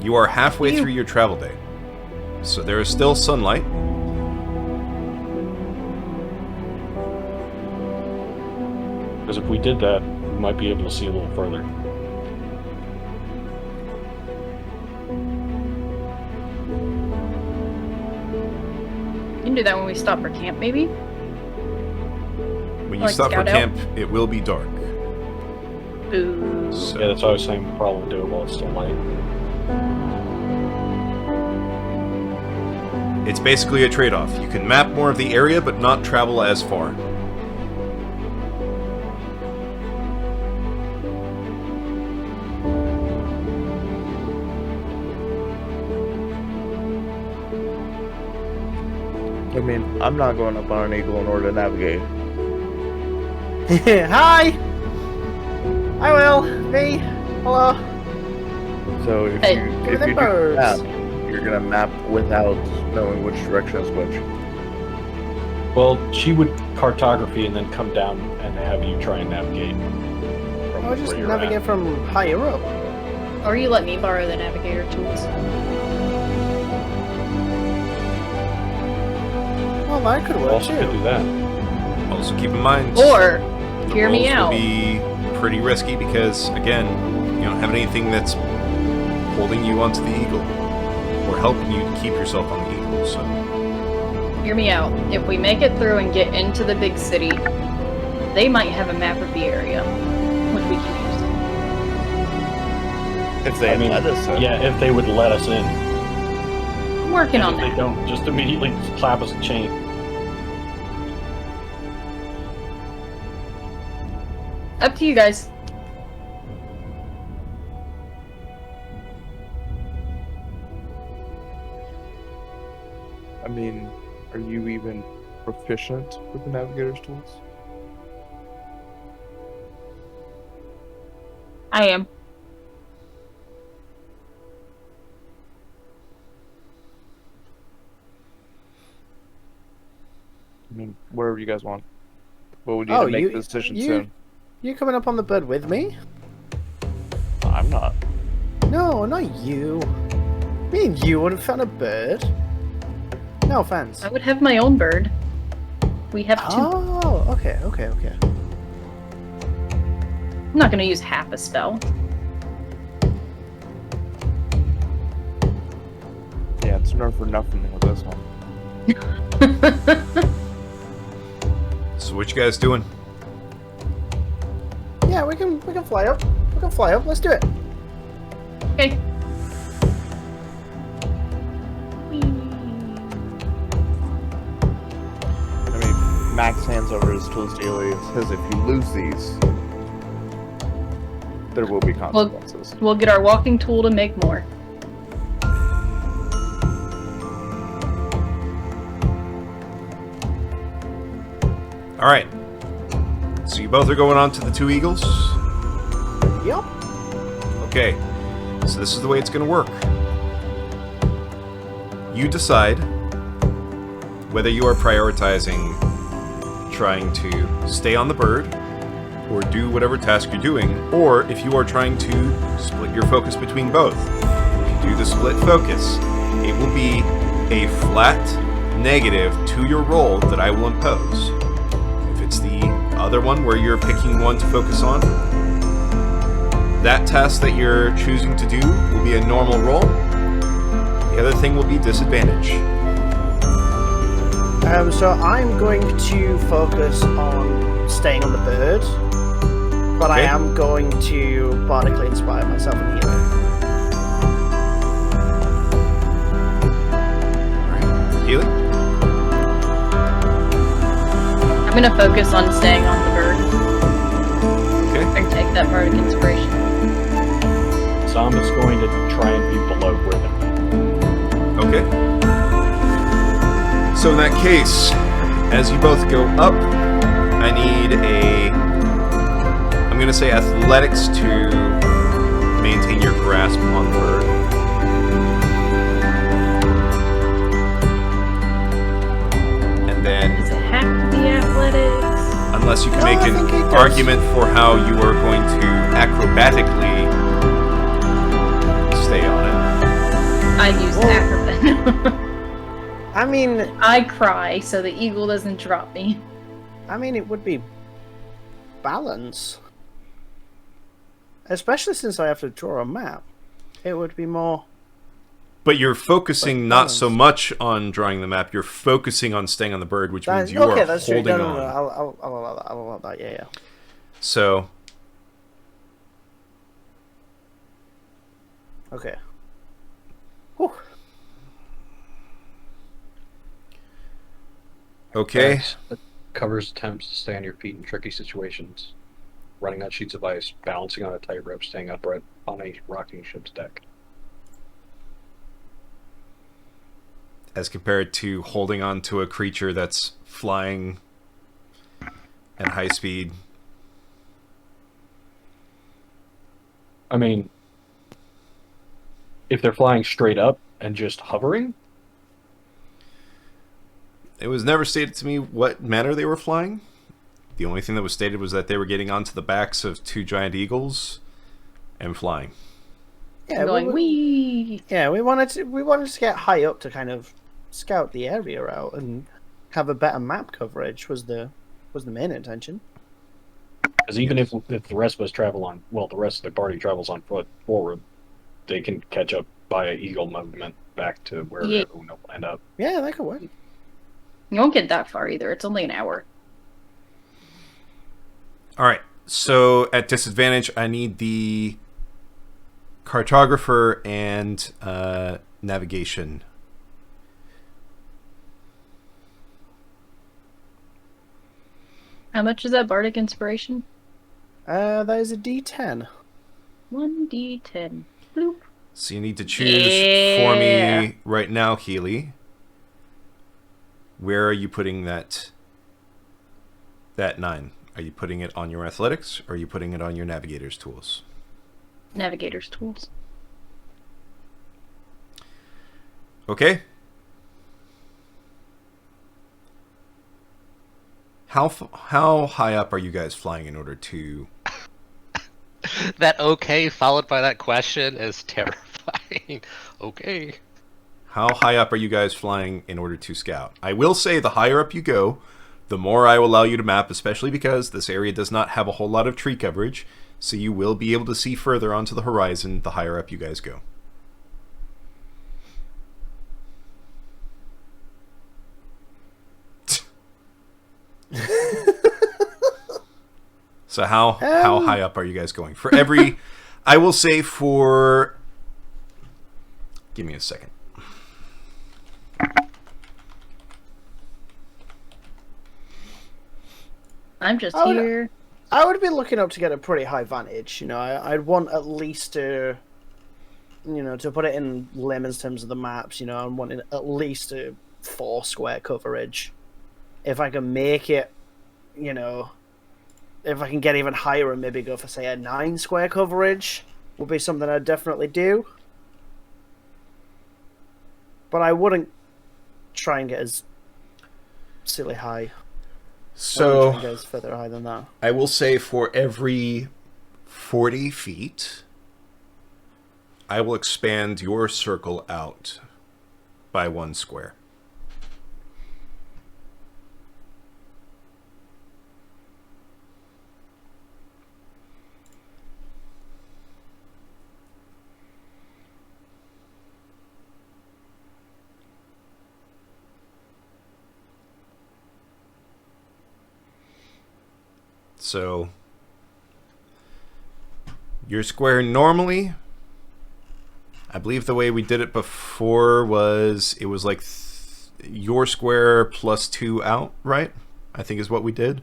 Speaker 1: You are halfway through your travel day, so there is still sunlight.
Speaker 6: Because if we did that, we might be able to see a little further.
Speaker 5: We can do that when we stop for camp, maybe?
Speaker 1: When you
Speaker 5: Like
Speaker 1: stop for
Speaker 5: scout out?
Speaker 1: camp, it will be dark.
Speaker 5: Ooh.
Speaker 1: So
Speaker 6: Yeah, that's what I was saying. We'll probably do it while it's still light.
Speaker 1: it's basically a trade-off. You can map more of the area, but not travel as far.
Speaker 2: I mean, I'm not going up on an eagle in order to navigate.
Speaker 4: Hi! I will. Me. Hello.
Speaker 2: So if
Speaker 5: Hey,
Speaker 2: you
Speaker 4: give
Speaker 2: if
Speaker 4: them
Speaker 2: you do
Speaker 4: birds.
Speaker 2: map, you're gonna map without knowing which direction is which.
Speaker 6: Well, she would cartography and then come down and have you try and navigate. From
Speaker 4: I'll just
Speaker 6: where you're
Speaker 4: navigate
Speaker 6: at.
Speaker 4: from higher up.
Speaker 5: Or you let me borrow the navigator tools.
Speaker 4: Well, that could work
Speaker 6: Also could
Speaker 4: too.
Speaker 6: do that.
Speaker 1: Also keep in mind,
Speaker 5: Or,
Speaker 1: the
Speaker 5: hear me
Speaker 1: rolls
Speaker 5: out.
Speaker 1: will be pretty risky because, again, you don't have anything that's holding you onto the eagle or helping you to keep yourself on the eagle. So
Speaker 5: Hear me out. If we make it through and get into the big city, they might have a map of the area, which we can use.
Speaker 2: If they
Speaker 6: I mean,
Speaker 2: let us in.
Speaker 6: yeah, if they would let us in.
Speaker 5: I'm working
Speaker 6: And
Speaker 5: on
Speaker 6: if they
Speaker 5: that.
Speaker 6: don't, just immediately clap us a chain.
Speaker 5: Up to you guys.
Speaker 2: I mean, are you even proficient with the navigator's tools?
Speaker 5: I am.
Speaker 2: I mean, wherever you guys want. But we need
Speaker 4: Oh,
Speaker 2: to make
Speaker 4: you-
Speaker 2: the decision
Speaker 4: you-
Speaker 2: soon.
Speaker 4: You coming up on the bird with me?
Speaker 2: I'm not.
Speaker 4: No, not you. Me and you would have found a bird. No offense.
Speaker 5: I would have my own bird. We have two.
Speaker 4: Oh, okay.
Speaker 5: I'm not gonna use half a spell.
Speaker 2: Yeah, it's nerf for nothing with this one.
Speaker 1: So what you guys doing?
Speaker 4: Yeah, we can fly up. We can fly up. Let's do it.
Speaker 5: Okay.
Speaker 2: I mean, Max hands over his tools to Eli and says, if you lose these, there will be consequences.
Speaker 5: We'll get our walking tool to make more.
Speaker 1: All right. So you both are going on to the two eagles.
Speaker 4: Yep.
Speaker 1: Okay. So this is the way it's going to work. You decide whether you are prioritizing trying to stay on the bird or do whatever task you're doing, or if you are trying to split your focus between both. If you do the split focus, it will be a flat negative to your roll that I will impose. If it's the other one where you're picking one to focus on, that task that you're choosing to do will be a normal roll. The other thing will be disadvantage.
Speaker 4: So I'm going to focus on staying on the bird, but I
Speaker 1: Okay.
Speaker 4: am going to bardically inspire myself and heal.
Speaker 1: Alright. Healing?
Speaker 5: I'm gonna focus on staying on the bird
Speaker 1: Okay.
Speaker 5: and take that bardic inspiration.
Speaker 6: Sam is going to try and be below where they're.
Speaker 1: Okay. So in that case, as you both go up, I need I'm going to say athletics to maintain your grasp on the bird. And then,
Speaker 5: Does it have to be athletics?
Speaker 1: unless you can
Speaker 4: No,
Speaker 1: make
Speaker 4: I
Speaker 1: an
Speaker 4: think it does.
Speaker 1: argument for how you are going to acrobatically stay on it.
Speaker 5: I use acrobat.
Speaker 4: I mean,
Speaker 5: I cry so the eagle doesn't drop me.
Speaker 4: it would be balance. Especially since I have to draw a map. It would be more...
Speaker 1: But you're focusing
Speaker 4: Like
Speaker 1: not so
Speaker 4: balance.
Speaker 1: much on drawing the map, you're focusing on staying on the bird, which means you
Speaker 4: okay,
Speaker 1: are
Speaker 4: that's true.
Speaker 1: holding
Speaker 4: No,
Speaker 1: on.
Speaker 4: I'll allow that. I'll allow that, yeah.
Speaker 1: So,
Speaker 4: Okay. Whew.
Speaker 1: okay.
Speaker 6: That covers attempts to stay on your feet in tricky situations. Running on sheets of ice, balancing on a tightrope, staying upright on a rocking ship's deck.
Speaker 1: As compared to holding on to a creature that's flying at high speed.
Speaker 6: I mean, if they're flying straight up and just hovering,
Speaker 1: It was never stated to me what manner they were flying. The only thing that was stated was that they were getting onto the backs of 2 giant eagles and flying.
Speaker 4: Yeah,
Speaker 5: Going, wee!
Speaker 4: Yeah, we wanted to get high up to kind of scout the area out and have a better map coverage was the main intention.
Speaker 6: because even if the rest of us travel on, well, the rest of the party travels on foot forward, they can catch up by an eagle movement back to where
Speaker 5: Yeah.
Speaker 6: everyone will end up.
Speaker 4: Yeah, that could work.
Speaker 5: You won't get that far either. It's only an hour.
Speaker 1: Alright, so at disadvantage, I need the cartographer and navigation.
Speaker 5: How much is that bardic inspiration?
Speaker 4: That is a D10.
Speaker 5: 1d10. Bloop.
Speaker 1: So you need to choose for
Speaker 5: Yeah.
Speaker 1: me right now, Healy. Where are you putting that 9? Are you putting it on your athletics, or are you putting it on your navigator's tools?
Speaker 5: Navigator's tools.
Speaker 1: Okay. How high up are you guys flying in order to...
Speaker 3: That okay followed by that question is terrifying. Okay.
Speaker 1: How high up are you guys flying in order to scout? I will say the higher up you go, the more I will allow you to map, especially because this area does not have a whole lot of tree coverage, so you will be able to see further onto the horizon the higher up you guys go. So how high up are you guys going? For every... I will say for... Give me a second.
Speaker 5: I'm just
Speaker 4: I would-
Speaker 5: here.
Speaker 4: I would be looking up to get a pretty high vantage. You know, I'd want at least to, to put it in layman's terms of the maps. I'm wanting at least a 4 square coverage. If I can make it, if I can get even higher and maybe go for say a 9 square coverage, would be something I'd definitely do. But I wouldn't try and get as silly high.
Speaker 1: So...
Speaker 4: goes further high than that.
Speaker 1: I will say for every 40 feet, I will expand your circle out by 1 square. So, your square normally, I believe the way we did it before was, it was like your square plus 2 out, right? I think is what we did.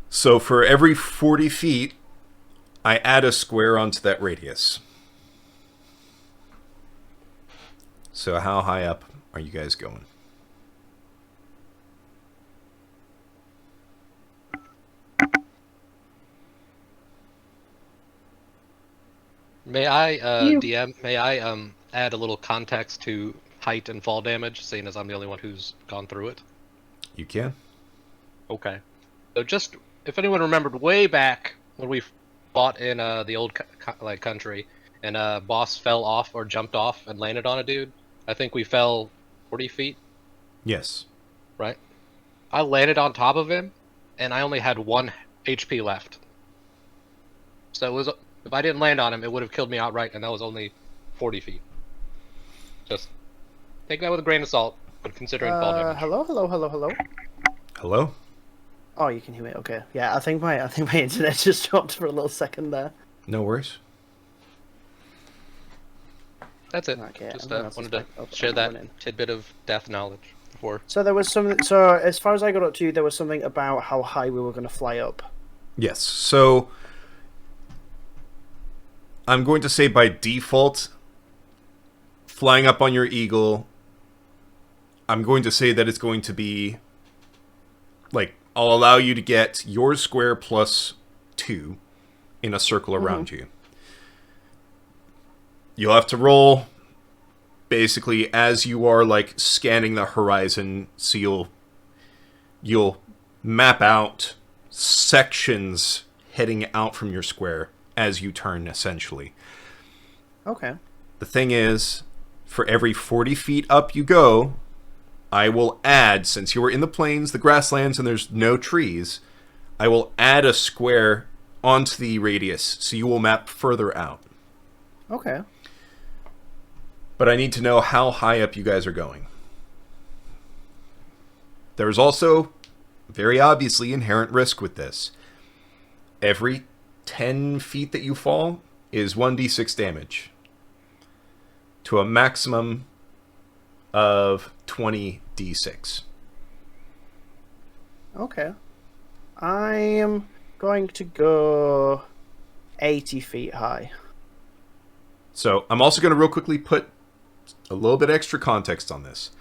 Speaker 1: So for every 40 feet, I add a square onto that radius. So how high up are you guys going?
Speaker 3: May I,
Speaker 5: You-
Speaker 3: DM? May I add a little context to height and fall damage, seeing as I'm the only one who's gone through it?
Speaker 1: You can.
Speaker 3: Okay. So just if anyone remembered way back when we fought in the old country, and boss fell off or jumped off and landed on a dude. I think we fell 40 feet,
Speaker 1: Yes.
Speaker 3: right? I landed on top of him, and I only had 1 HP left. So it was, if I didn't land on him, it would have killed me outright, and that was only 40 feet. Just take that with a grain of salt, but considering fall damage.
Speaker 4: Hello.
Speaker 1: Hello?
Speaker 4: Oh, you can hear me. Okay. Yeah, I think my internet just dropped for a little second there.
Speaker 1: No worries.
Speaker 3: That's it.
Speaker 4: Okay,
Speaker 3: Just
Speaker 4: I'm gonna
Speaker 3: wanted to
Speaker 4: suspect-
Speaker 3: share
Speaker 4: I'm
Speaker 3: that
Speaker 4: running.
Speaker 3: tidbit of death knowledge before.
Speaker 4: So there was something. So as far as I got up to, there was something about how high we were going to fly up.
Speaker 1: Yes. So I'm going to say by default, flying up on your eagle, I'm going to say that it's going to be like, I'll allow you to get your square plus 2 in a circle around you. You'll have to roll basically as you are like scanning the horizon, so you'll map out sections heading out from your square as you turn, essentially.
Speaker 4: Okay.
Speaker 1: The thing is, for every 40 feet up you go, I will add, since you were in the plains, the grasslands, and there's no trees, I will add a square onto the radius, so you will map further out.
Speaker 4: Okay.
Speaker 1: But I need to know how high up you guys are going. There's also, very obviously, inherent risk with this. Every 10 feet that you fall is 1d6 damage. To a maximum of 20d6.
Speaker 4: Okay. I am going to go 80 feet high.
Speaker 1: So I'm also going to real quickly put a little bit extra context on this.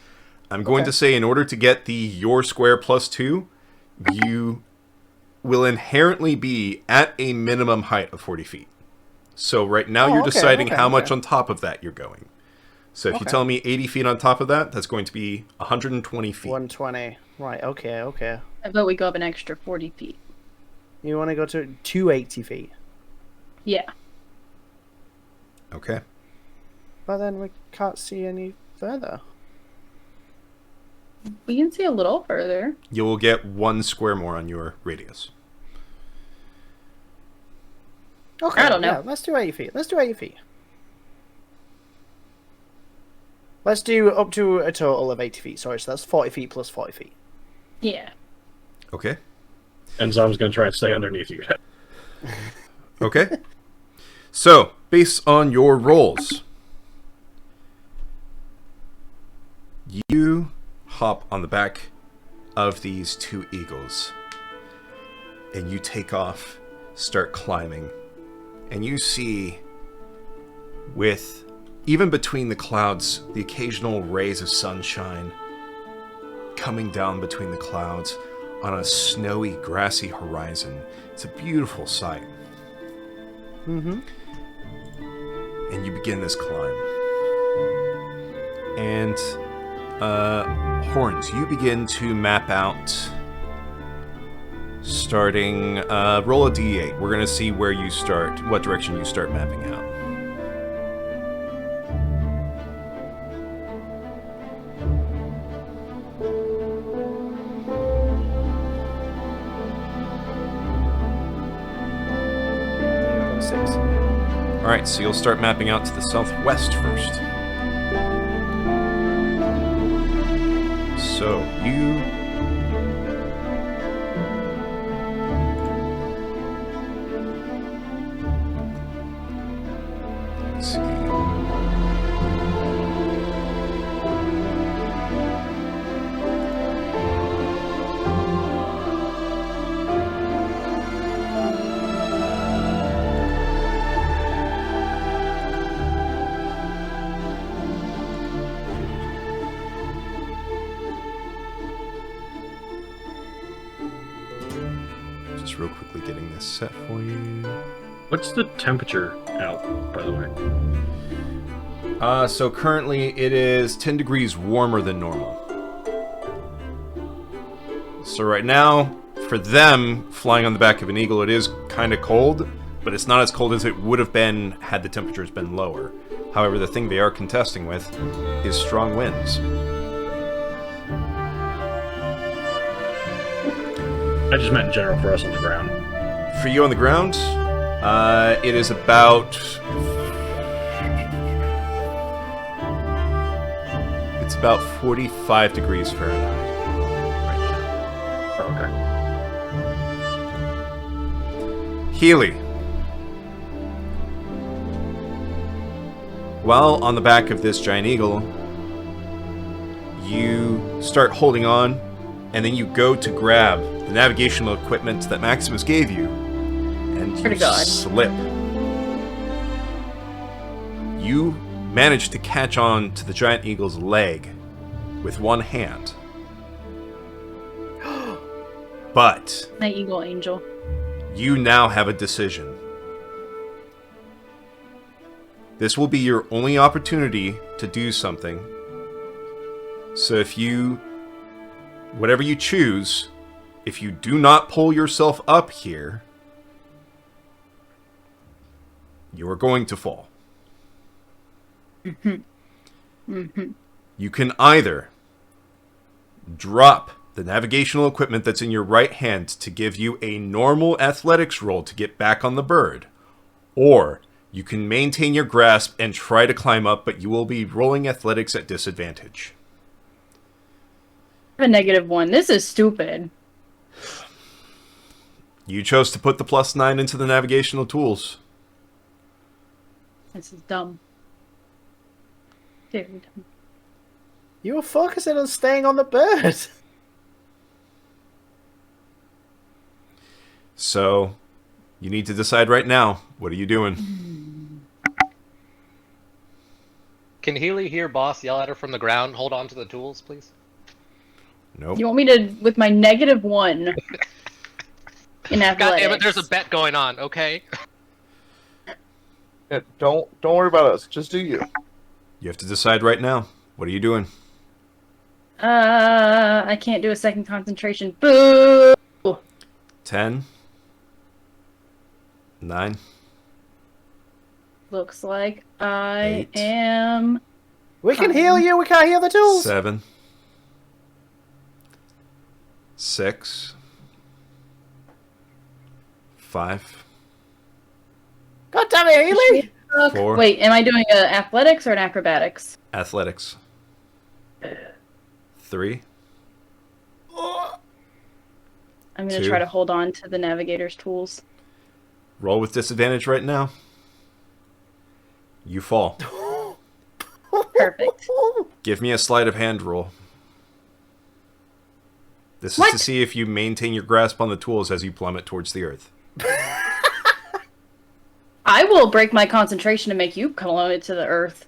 Speaker 1: I'm going
Speaker 4: Okay.
Speaker 1: to say in order to get the your square plus 2, you will inherently be at a minimum height of 40 feet. So right now
Speaker 4: Oh,
Speaker 1: you're
Speaker 4: okay,
Speaker 1: deciding
Speaker 4: okay,
Speaker 1: how much
Speaker 4: okay.
Speaker 1: on top of that you're going. So if you
Speaker 4: Okay.
Speaker 1: tell me 80 feet on top of that, that's going to be 120 feet.
Speaker 4: 120. Right, okay.
Speaker 5: I bet we go up an extra 40 feet.
Speaker 4: You want to go to 280 feet.
Speaker 5: Yeah.
Speaker 1: Okay.
Speaker 4: But then we can't see any further.
Speaker 5: We can see a little further.
Speaker 1: You will get 1 square more on your radius.
Speaker 4: Okay,
Speaker 5: I don't know.
Speaker 4: Yeah, let's do 80 feet. Let's do up to a total of 80 feet. Sorry, so that's 40 feet plus 40 feet.
Speaker 5: Yeah.
Speaker 1: Okay.
Speaker 6: And Zom's going to try and stay underneath you.
Speaker 1: Okay. So, based on your rolls, you hop on the back of these 2 eagles, and you take off, start climbing, and you see, with even between the clouds, the occasional rays of sunshine coming down between the clouds on a snowy, grassy horizon. It's a beautiful sight.
Speaker 4: Mm-hmm.
Speaker 1: And you begin this climb. And Horns, you begin to map out, starting, roll a d8. We're going to see where you start, what direction you start mapping out.
Speaker 4: You got 6.
Speaker 1: Alright, so you'll start mapping out to the southwest first. So, you... Let's see. Just real quickly getting this set for you.
Speaker 6: What's the temperature out, by the way?
Speaker 1: So currently it is 10 degrees warmer than normal. So right now, for them, flying on the back of an eagle, it is kind of cold, but it's not as cold as it would have been had the temperatures been lower. However, the thing they are contesting with is strong winds.
Speaker 6: I just meant in general for us on the ground.
Speaker 1: For you on the ground, it is about... It's about 45 degrees Fahrenheit.
Speaker 6: Oh, okay.
Speaker 1: Healy. While on the back of this giant eagle, you start holding on, and then you go to grab the navigational equipment that Maximus gave you, and you slip. You manage to catch on to the giant eagle's leg with one hand. But
Speaker 5: My eagle angel.
Speaker 1: you now have a decision. This will be your only opportunity to do something. So if you... Whatever you choose, if you do not pull yourself up here, you are going to fall. You can either drop the navigational equipment that's in your right hand to give you a normal athletics roll to get back on the bird, or you can maintain your grasp and try to climb up, but you will be rolling athletics at disadvantage.
Speaker 5: I have a -1. This is stupid.
Speaker 1: You chose to put the +9 into the navigational tools.
Speaker 5: This is dumb. Very dumb.
Speaker 4: You were focusing on staying on the bird.
Speaker 1: So, you need to decide right now. What are you doing?
Speaker 3: Can Healy hear Boss yell at her from the ground, hold on to the tools, please?
Speaker 1: Nope.
Speaker 5: You want me to, with my -1 in athletics?
Speaker 3: God damn it, there's a bet going on, okay?
Speaker 2: Yeah, don't worry about us. Just do you.
Speaker 1: You have to decide right now. What are you doing?
Speaker 5: I can't do a second concentration. Boo!
Speaker 1: 10. 9.
Speaker 5: Looks like I
Speaker 1: 8.
Speaker 5: am...
Speaker 4: We can heal you. We can't heal the tools.
Speaker 1: 7. 6. 5.
Speaker 4: God damn it, Healy.
Speaker 1: 4.
Speaker 5: Wait, am I doing athletics or an acrobatics?
Speaker 1: Athletics. 3.
Speaker 5: I'm going to
Speaker 1: 2.
Speaker 5: try to hold on to the navigator's tools.
Speaker 1: Roll with disadvantage right now. You fall.
Speaker 5: Perfect.
Speaker 1: Give me a sleight of hand roll. This is
Speaker 5: What?
Speaker 1: to see if you maintain your grasp on the tools as you plummet towards the earth.
Speaker 5: I will break my concentration to make you plummet to the earth.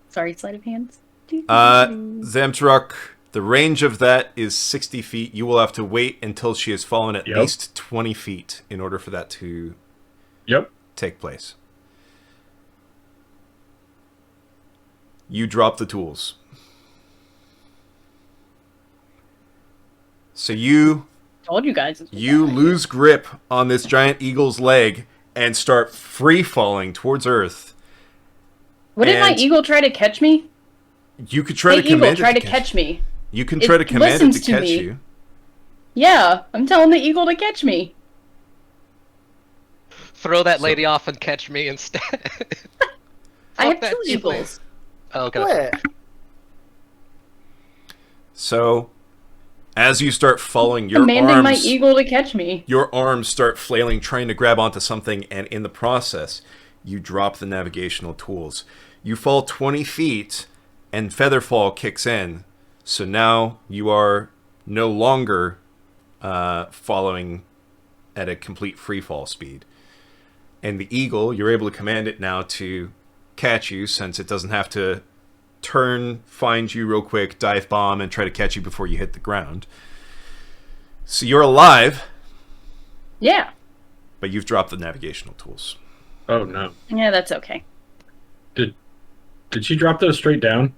Speaker 5: Sorry, sleight of hands.
Speaker 1: Zamtruk, the range of that is 60 feet. You will have to wait until she has fallen at
Speaker 6: Yep.
Speaker 1: least 20 feet in order for that to
Speaker 6: Yep.
Speaker 1: take place. You drop the tools. So you
Speaker 5: Told you guys. This was
Speaker 1: You
Speaker 5: bad.
Speaker 1: lose grip on this giant eagle's leg and start free falling towards Earth.
Speaker 5: What did my
Speaker 1: and-
Speaker 5: eagle try to catch me?
Speaker 1: You could try
Speaker 5: The
Speaker 1: to
Speaker 5: eagle
Speaker 1: command
Speaker 5: tried
Speaker 1: it
Speaker 5: to catch me.
Speaker 1: You can
Speaker 5: It
Speaker 1: try to command it to
Speaker 5: listens to
Speaker 1: catch
Speaker 5: me.
Speaker 1: you.
Speaker 5: Yeah, I'm telling the eagle to catch me.
Speaker 3: Throw that lady off and catch me instead.
Speaker 5: I have
Speaker 3: that
Speaker 5: 2
Speaker 3: eagle.
Speaker 5: eagles.
Speaker 3: Oh, okay.
Speaker 4: Where?
Speaker 1: So, as you start falling, your
Speaker 5: Commanding my
Speaker 1: arms
Speaker 5: eagle to catch me.
Speaker 1: your arms start flailing, trying to grab onto something, and in the process, you drop the navigational tools. You fall 20 feet, and Featherfall kicks in. So now you are no longer following at a complete free fall speed. And the eagle, you're able to command it now to catch you, since it doesn't have to turn, find you real quick, dive bomb, and try to catch you before you hit the ground. So you're alive,
Speaker 5: Yeah.
Speaker 1: but you've dropped the navigational tools.
Speaker 6: Oh no!
Speaker 5: Yeah, that's okay.
Speaker 6: Did she drop those straight down?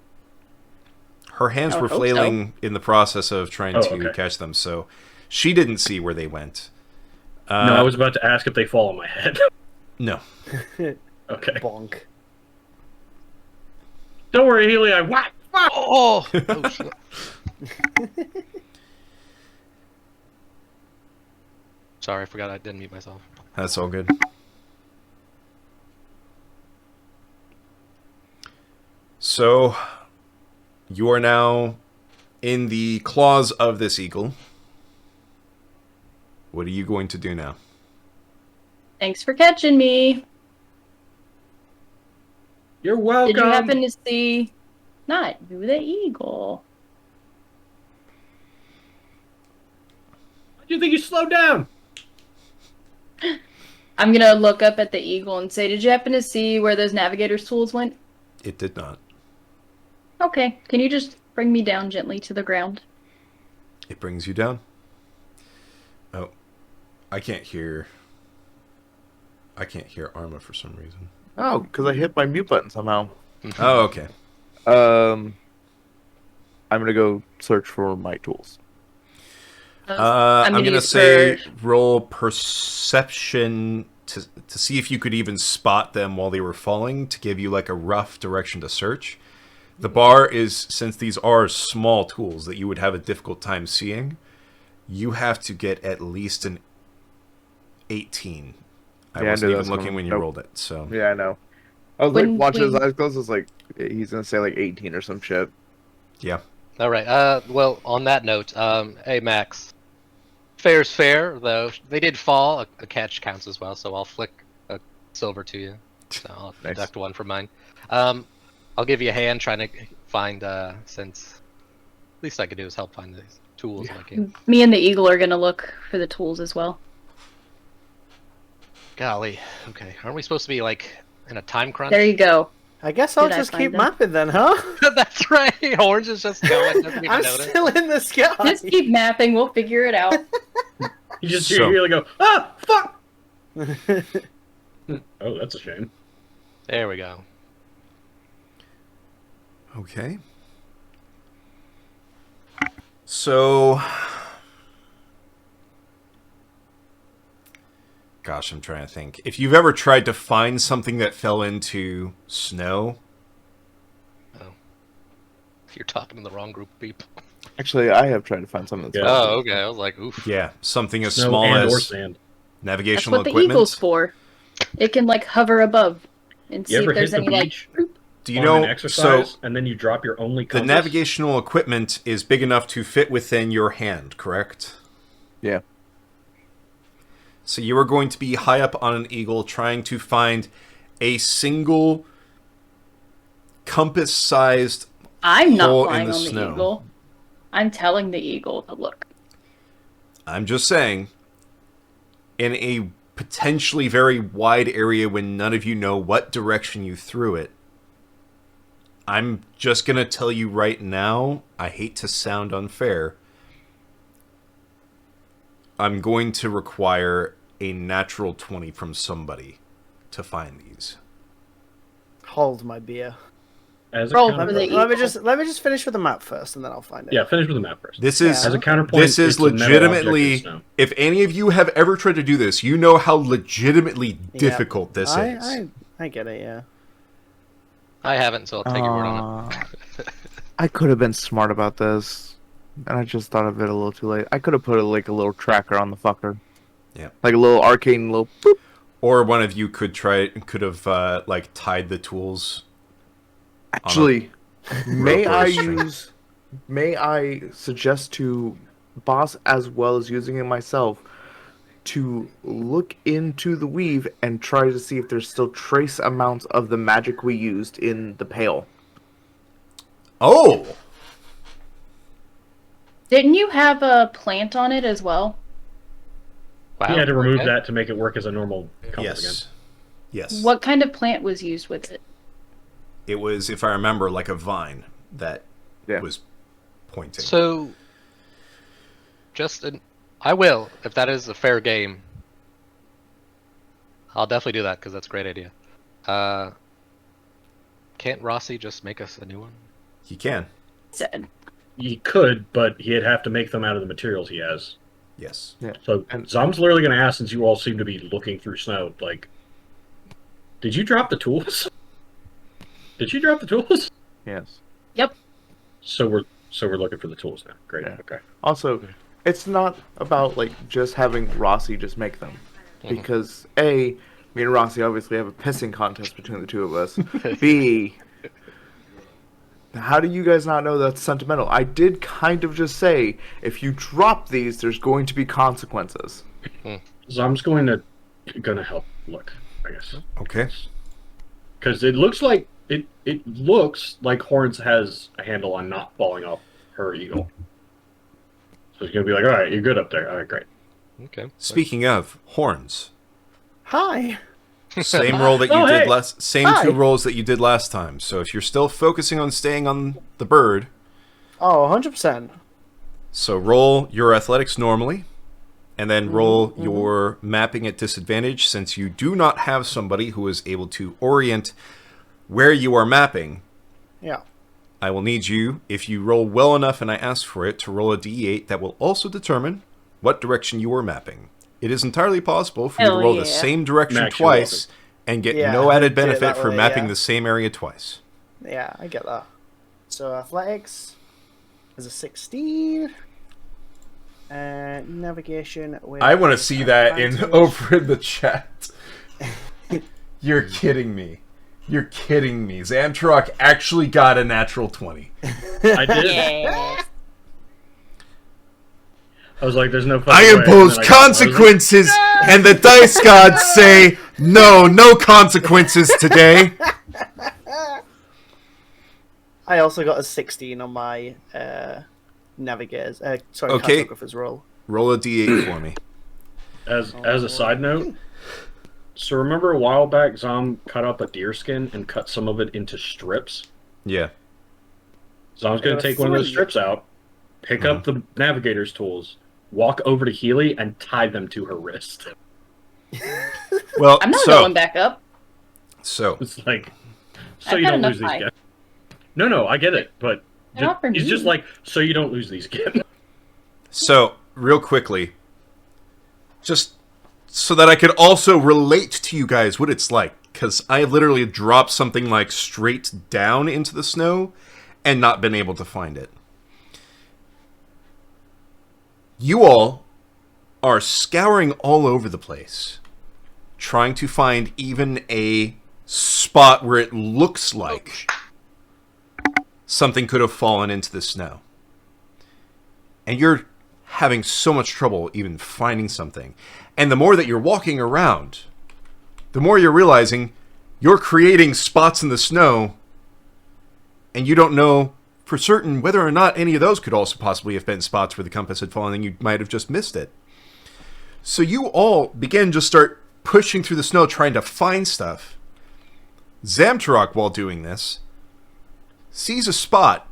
Speaker 1: Her hands
Speaker 5: I would
Speaker 1: were
Speaker 5: hope
Speaker 1: flailing in the process of trying
Speaker 6: Oh,
Speaker 1: to
Speaker 6: okay.
Speaker 1: catch them, so she didn't see where they went.
Speaker 6: No, I was about to ask if they fall on my head.
Speaker 1: No.
Speaker 6: Okay.
Speaker 4: Bonk.
Speaker 6: Don't worry, Healy. I whack.
Speaker 3: Oh! Oh shit. Sorry, I forgot I didn't mute myself.
Speaker 1: That's all good. So, you are now in the claws of this eagle. What are you going to do now?
Speaker 5: Thanks for catching me.
Speaker 6: You're welcome.
Speaker 5: Did you happen to see... Not you, the eagle.
Speaker 6: Why do you think you slowed down?
Speaker 5: I'm gonna look up at the eagle and say, did you happen to see where those navigator's tools went?
Speaker 1: It did not.
Speaker 5: Okay, can you just bring me down gently to the ground?
Speaker 1: It brings you down. Oh, I can't hear Arma for some reason.
Speaker 2: Oh, because I hit my mute button somehow.
Speaker 1: Oh, okay.
Speaker 2: I'm gonna go search for my tools.
Speaker 1: I'm
Speaker 5: gonna
Speaker 1: gonna
Speaker 5: use
Speaker 1: say
Speaker 5: for-
Speaker 1: roll perception to see if you could even spot them while they were falling, to give you like a rough direction to search. The bar is, since these are small tools that you would have a difficult time seeing, you have to get at least an 18. I
Speaker 2: Yeah, I
Speaker 1: wasn't
Speaker 2: knew
Speaker 1: even
Speaker 2: that's
Speaker 1: looking
Speaker 2: coming.
Speaker 1: when you
Speaker 2: Nope.
Speaker 1: rolled it, so
Speaker 2: Yeah, I know. I was
Speaker 5: When-
Speaker 2: like watching his
Speaker 5: when-
Speaker 2: eyes closed. I was like, he's gonna say like 18 or some shit.
Speaker 1: yeah.
Speaker 3: All right. Well, on that note, hey Max, fair's fair though. They did fall. A catch counts as well, so I'll flick a silver to you. So I'll
Speaker 2: Nice.
Speaker 3: deduct one from mine. I'll give you a hand trying to find. Since least I could do is help find these tools. Like you.
Speaker 5: Me and the eagle are gonna look for the tools as well.
Speaker 3: Golly. Okay. Aren't we supposed to be like in a time crunch?
Speaker 5: There you go.
Speaker 4: I guess I'll
Speaker 5: Did I
Speaker 4: just
Speaker 5: find
Speaker 4: keep
Speaker 5: them?
Speaker 4: mapping then, huh?
Speaker 3: That's right. Orange is just going. Doesn't even
Speaker 4: I'm
Speaker 3: notice.
Speaker 4: still in the sky.
Speaker 5: Just keep mapping, we'll figure it out.
Speaker 6: You just
Speaker 1: So-
Speaker 6: hear Healy go, ah, fuck! Oh, that's a shame.
Speaker 3: There we go.
Speaker 1: Okay. So, gosh, I'm trying to think. If you've ever tried to find something that fell into snow,
Speaker 3: You're talking to the wrong group of people.
Speaker 2: Actually, I have tried to find something that's
Speaker 6: Yeah.
Speaker 2: fun.
Speaker 3: Oh, okay. I was like, oof.
Speaker 1: yeah, something as
Speaker 6: Snow
Speaker 1: small
Speaker 6: and or
Speaker 1: as
Speaker 6: sand.
Speaker 5: That's
Speaker 1: navigational
Speaker 5: what the
Speaker 1: equipment.
Speaker 5: eagle's for. It can like hover above and see
Speaker 6: You
Speaker 5: if
Speaker 6: ever hit
Speaker 5: there's
Speaker 6: the
Speaker 5: any like
Speaker 6: beach
Speaker 1: Do you
Speaker 6: on
Speaker 1: know?
Speaker 6: an
Speaker 1: So
Speaker 6: exercise, and then you drop your only
Speaker 1: the
Speaker 6: compass?
Speaker 1: navigational equipment is big enough to fit within your hand, correct?
Speaker 2: Yeah.
Speaker 1: So you are going to be high up on an eagle trying to find a single compass-sized
Speaker 5: I'm not
Speaker 1: hole in
Speaker 5: flying
Speaker 1: the
Speaker 5: on the
Speaker 1: snow.
Speaker 5: eagle. I'm telling the eagle to look.
Speaker 1: I'm just saying, in a potentially very wide area when none of you know what direction you threw it, I'm just going to tell you right now, I hate to sound unfair, I'm going to require a natural 20 from somebody to find these.
Speaker 4: Hold my beer.
Speaker 6: As a
Speaker 5: Roll for
Speaker 6: counterpoint.
Speaker 5: the
Speaker 4: Let me just finish with the map first, and then I'll find it.
Speaker 6: Yeah, finish with the map first.
Speaker 1: This is
Speaker 4: Yeah.
Speaker 6: As a counterpoint,
Speaker 1: this is
Speaker 6: it's a metal object in
Speaker 1: legitimately,
Speaker 6: snow.
Speaker 1: if any of you have ever tried to do this, you know how legitimately
Speaker 4: Yeah.
Speaker 1: difficult this is.
Speaker 4: I get it, yeah.
Speaker 3: I haven't, so I'll take your word on it.
Speaker 2: I could have been smart about this, and I just thought of it a little too late. I could have put a little tracker on the fucker.
Speaker 1: Yeah.
Speaker 2: Like a little arcane little boop.
Speaker 1: Or one of you could have like tied the tools.
Speaker 2: Actually, may
Speaker 1: rope or
Speaker 2: I
Speaker 1: a string.
Speaker 2: may I suggest to boss, as well as using it myself, to look into the weave and try to see if there's still trace amounts of the magic we used in the pail.
Speaker 1: Oh,
Speaker 5: Didn't you have a plant on it as well?
Speaker 3: Wow.
Speaker 6: He had to remove
Speaker 3: okay.
Speaker 6: that to make it work as a normal compass
Speaker 1: yes, yes.
Speaker 5: What kind of plant was used with it?
Speaker 1: It was, if I remember, like a vine that
Speaker 2: Yeah.
Speaker 1: was pointing.
Speaker 3: So, just an I will, if that is a fair game. I'll definitely do that, because that's a great idea. Can't Rossi just make us a new one?
Speaker 1: He can.
Speaker 5: Said.
Speaker 6: He could, but he'd have to make them out of the materials he has.
Speaker 1: Yes.
Speaker 2: Yeah.
Speaker 6: So
Speaker 2: And-
Speaker 6: Zom's literally going to ask, since you all seem to be looking through snow, like, did you drop the tools? Did you drop the tools?
Speaker 2: Yes.
Speaker 5: Yep.
Speaker 6: So we're looking for the tools now. Great.
Speaker 2: Yeah.
Speaker 6: Okay.
Speaker 2: Also, it's not about like just having Rossi just make them, because A, me and Rossi obviously have a pissing contest between the two of us. B, how do you guys not know that's sentimental? I did kind of just say, if you drop these, there's going to be consequences.
Speaker 6: Zom's gonna help look, I guess.
Speaker 1: Okay.
Speaker 6: Because it looks like Horns has a handle on not falling off her eagle. So he's gonna be like, all right, you're good up there. All right, great.
Speaker 3: Okay.
Speaker 1: Speaking of horns,
Speaker 4: Hi.
Speaker 1: same roll that you
Speaker 6: Oh,
Speaker 1: did
Speaker 6: hey.
Speaker 1: last. Same
Speaker 4: Hi.
Speaker 1: 2 rolls that you did last time. So if you're still focusing on staying on the bird,
Speaker 4: Oh, 100%.
Speaker 1: so roll your athletics normally, and then roll your mapping at disadvantage, since you do not have somebody who is able to orient where you are mapping.
Speaker 4: Yeah.
Speaker 1: I will need you, if you roll well enough and I ask for it, to roll a d8 that will also determine what direction you are mapping. It is entirely possible for you to
Speaker 5: Hell
Speaker 1: roll the
Speaker 5: yeah.
Speaker 1: same direction
Speaker 6: Max, you're
Speaker 1: twice and get
Speaker 4: Yeah,
Speaker 1: no added
Speaker 4: do it
Speaker 1: benefit
Speaker 4: that
Speaker 1: for
Speaker 4: way,
Speaker 1: mapping
Speaker 4: yeah.
Speaker 1: the same area twice.
Speaker 4: Yeah, I get that. So athletics is a 16. Navigation with
Speaker 1: I want to see that in
Speaker 4: advantage.
Speaker 1: over in the chat. You're kidding me. You're kidding me. Zamtrok actually got a natural 20.
Speaker 6: I did.
Speaker 5: Yeah.
Speaker 6: I was like, there's no fucking
Speaker 1: I
Speaker 6: way.
Speaker 1: impose
Speaker 6: And then I got one. I was like,
Speaker 1: consequences, and the dice gods say, no consequences today.
Speaker 4: I also got a 16 on my navigators. Sorry,
Speaker 1: Okay.
Speaker 4: cartographer's roll.
Speaker 1: Roll a d8 for me.
Speaker 6: As a side note, so remember a while back, Zom cut up a deer skin and cut some of it into strips?
Speaker 1: Yeah.
Speaker 6: Zom's going
Speaker 4: got
Speaker 6: to
Speaker 4: a
Speaker 6: take one of those
Speaker 4: 3.
Speaker 6: strips out, pick up the navigator's tools, walk over to Healy, and tie them to her wrist.
Speaker 1: Well,
Speaker 5: I'm not
Speaker 1: so,
Speaker 5: going back up.
Speaker 1: so
Speaker 6: It's like, so
Speaker 5: I've
Speaker 6: you
Speaker 5: had
Speaker 6: don't
Speaker 5: enough
Speaker 6: lose these
Speaker 5: time.
Speaker 6: again. No, I get it, but
Speaker 5: They're not for
Speaker 6: it's
Speaker 5: me.
Speaker 6: just like, so you don't lose these again.
Speaker 1: So, real quickly, just so that I could also relate to you guys what it's like, because I literally dropped something like straight down into the snow and not been able to find it. You all are scouring all over the place, trying to find even a spot where it looks like something could have fallen into the snow. And you're having so much trouble even finding something. And the more that you're walking around, the more you're realizing you're creating spots in the snow, and you don't know for certain whether or not any of those could also possibly have been spots where the compass had fallen and you might have just missed it. So you all begin to start pushing through the snow trying to find stuff. Zamtarok, while doing this, sees a spot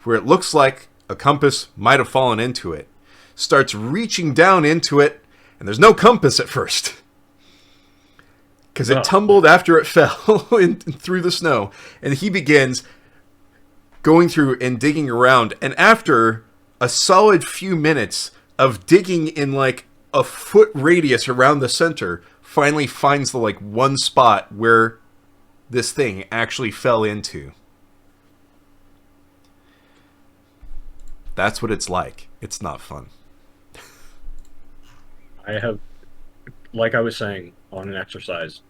Speaker 1: where it looks like a compass might have fallen into it, starts reaching down into it, and there's no compass at first. Because it tumbled after it fell through the snow. And he begins going through and digging around. And after a solid few minutes of digging in like a foot radius around the center, finally finds the like one spot where this thing actually fell into. That's what it's like. It's not fun.
Speaker 6: I have, like I was saying, on an exercise,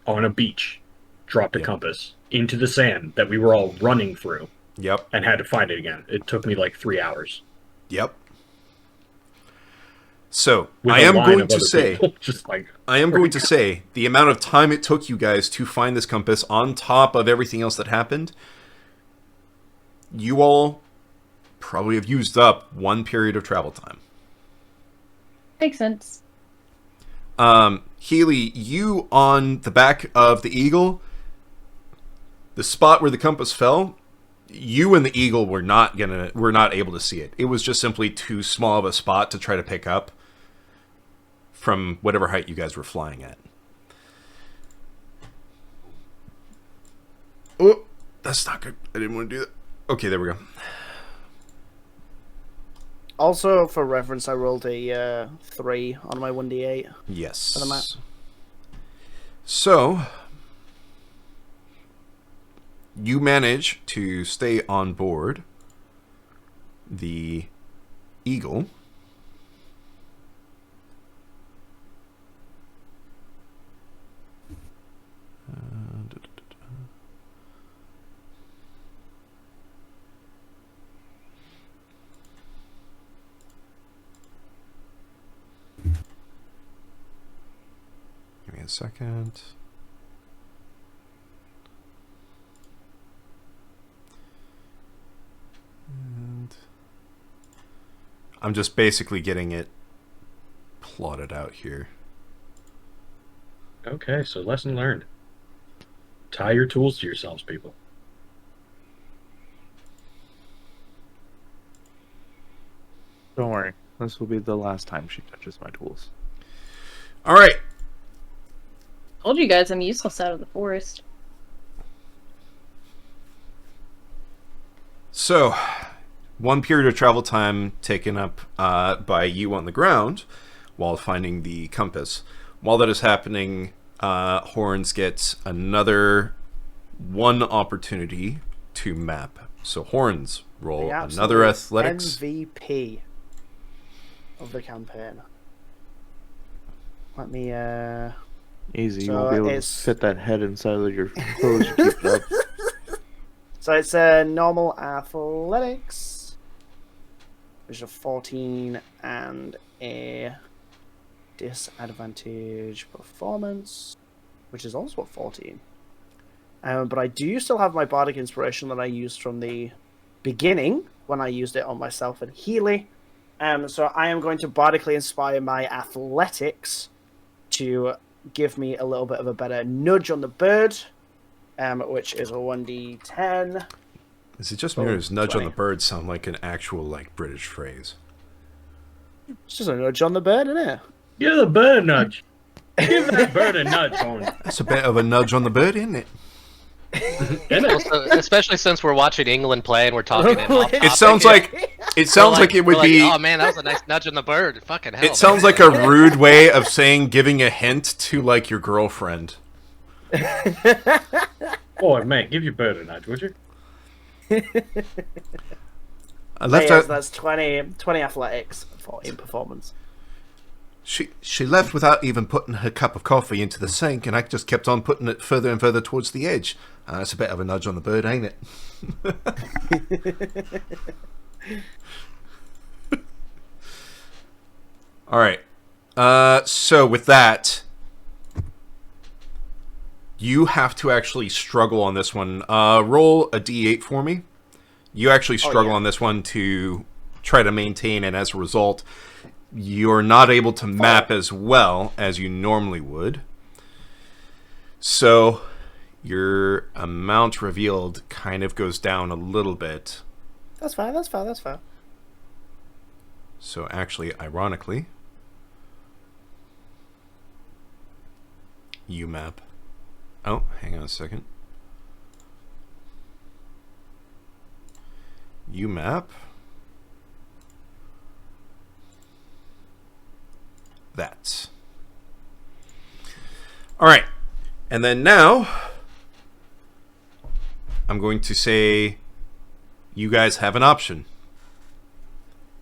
Speaker 6: on a beach, dropped a
Speaker 1: Yeah.
Speaker 6: compass into the sand that we were all running through
Speaker 1: Yep.
Speaker 6: and had to find it again. It took me like 3 hours.
Speaker 1: Yep. So,
Speaker 6: With
Speaker 1: I
Speaker 6: a
Speaker 1: am
Speaker 6: line
Speaker 1: going
Speaker 6: of
Speaker 1: to
Speaker 6: other
Speaker 1: say,
Speaker 6: people, just like,
Speaker 1: I am going to say, the amount of time it took you guys to find this compass on top of everything else that happened, you all probably have used up one period of travel time.
Speaker 5: Makes sense.
Speaker 1: Healy, you on the back of the Eagle, the spot where the compass fell, you and the eagle were not able to see it. It was just simply too small of a spot to try to pick up from whatever height you guys were flying at. Oh, that's not good. I didn't want to do that. Okay, there we go.
Speaker 4: Also, for reference, I rolled a 3 on my 1d8.
Speaker 1: Yes.
Speaker 4: For the map.
Speaker 1: So, you manage to stay on board the Eagle. Give me a second. And I'm just basically getting it plotted out here.
Speaker 6: Okay, so lesson learned. Tie your tools to yourselves, people.
Speaker 2: Don't worry. This will be the last time she touches my tools.
Speaker 1: All right.
Speaker 5: Told you guys I'm useless out of the forest.
Speaker 1: So, one period of travel time taken up by you on the ground while finding the compass. While that is happening, Horns gets another one opportunity to map. So Horns, roll
Speaker 4: The
Speaker 1: another
Speaker 4: absolute
Speaker 1: athletics.
Speaker 4: MVP of the campaign. Let me
Speaker 2: Easy. You
Speaker 4: So
Speaker 2: won't be able to
Speaker 4: it's-
Speaker 2: fit that head inside of your clothes. You keep it up.
Speaker 4: So it's a normal athletics, which is a 14, and a disadvantage performance, which is also a 14. But I do still have my bardic inspiration that I used from the beginning when I used it on myself and Healy. So I am going to bardically inspire my athletics to give me a little bit of a better nudge on the bird, which is a 1d10.
Speaker 1: Is it just me or does nudge
Speaker 4: 20.
Speaker 1: on the bird sound like an actual like British phrase?
Speaker 4: It's just a nudge on the bird, isn't it?
Speaker 6: Give the bird a nudge. Give that bird a nudge, Horn.
Speaker 1: That's a bit of a nudge on the bird, isn't it?
Speaker 6: Isn't it?
Speaker 3: Also, especially since we're watching England play and we're talking in off
Speaker 1: It
Speaker 3: topic,
Speaker 1: sounds like it would
Speaker 3: we're
Speaker 1: be.
Speaker 3: oh man, that was a nice nudge on the bird. Fucking hell.
Speaker 1: It sounds like a rude way of saying giving a hint to like your girlfriend.
Speaker 6: Oh, man, give your bird a nudge, would you?
Speaker 1: I left
Speaker 4: Yes,
Speaker 1: out.
Speaker 4: that's 20 athletics for in performance.
Speaker 1: She left without even putting her cup of coffee into the sink, and I just kept on putting it further and further towards the edge. That's a bit of a nudge on the bird, ain't it? All right. So with that, you have to actually struggle on this one. Roll a d8 for me. You actually struggle on this one to try to maintain, and as a result, you're not able to map as well as you normally would. So your amount revealed kind of goes down a little bit.
Speaker 4: That's fine, that's fine, that's fine.
Speaker 1: So actually, ironically, you map. Oh, hang on a second. You map that. All right. And then now I'm going to say you guys have an option.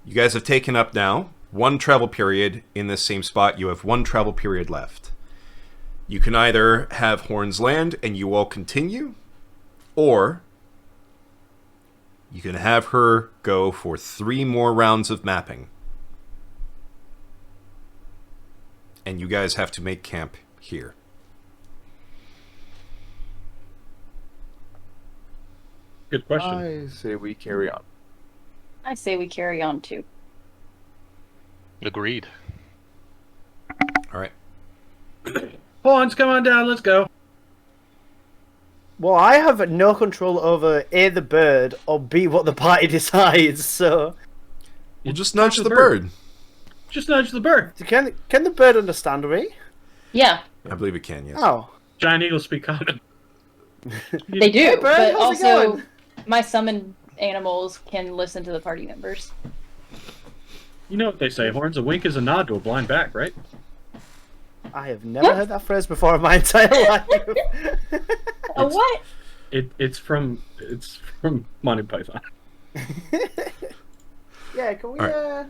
Speaker 1: You guys have taken up now one travel period in this same spot. You have one travel period left. You can either have Horns land and you all continue, or you can have her go for 3 more rounds of mapping. And you guys have to make camp here.
Speaker 6: Good question.
Speaker 2: I say we carry on.
Speaker 5: I say we carry on too.
Speaker 3: Agreed.
Speaker 1: All right.
Speaker 6: Horns, come on down, let's go.
Speaker 4: Well, I have no control over A, the bird, or B, what the party decides, so...
Speaker 1: We'll just
Speaker 6: Talk
Speaker 1: nudge
Speaker 6: to
Speaker 1: the bird.
Speaker 6: Just nudge the bird.
Speaker 4: Can the bird understand me?
Speaker 5: Yeah,
Speaker 1: I believe it can, yes.
Speaker 4: Oh.
Speaker 6: Giant eagles speak common.
Speaker 5: they do.
Speaker 4: Hey, bird,
Speaker 5: but
Speaker 4: how's it
Speaker 5: also,
Speaker 4: going?
Speaker 5: my summoned animals can listen to the party members.
Speaker 6: You know what they say, Horns? A wink is a nod to a blind back, right?
Speaker 4: I have never heard that phrase before in my entire life.
Speaker 5: A what?
Speaker 6: It's from Monty Python.
Speaker 4: Yeah, can we
Speaker 1: Alright.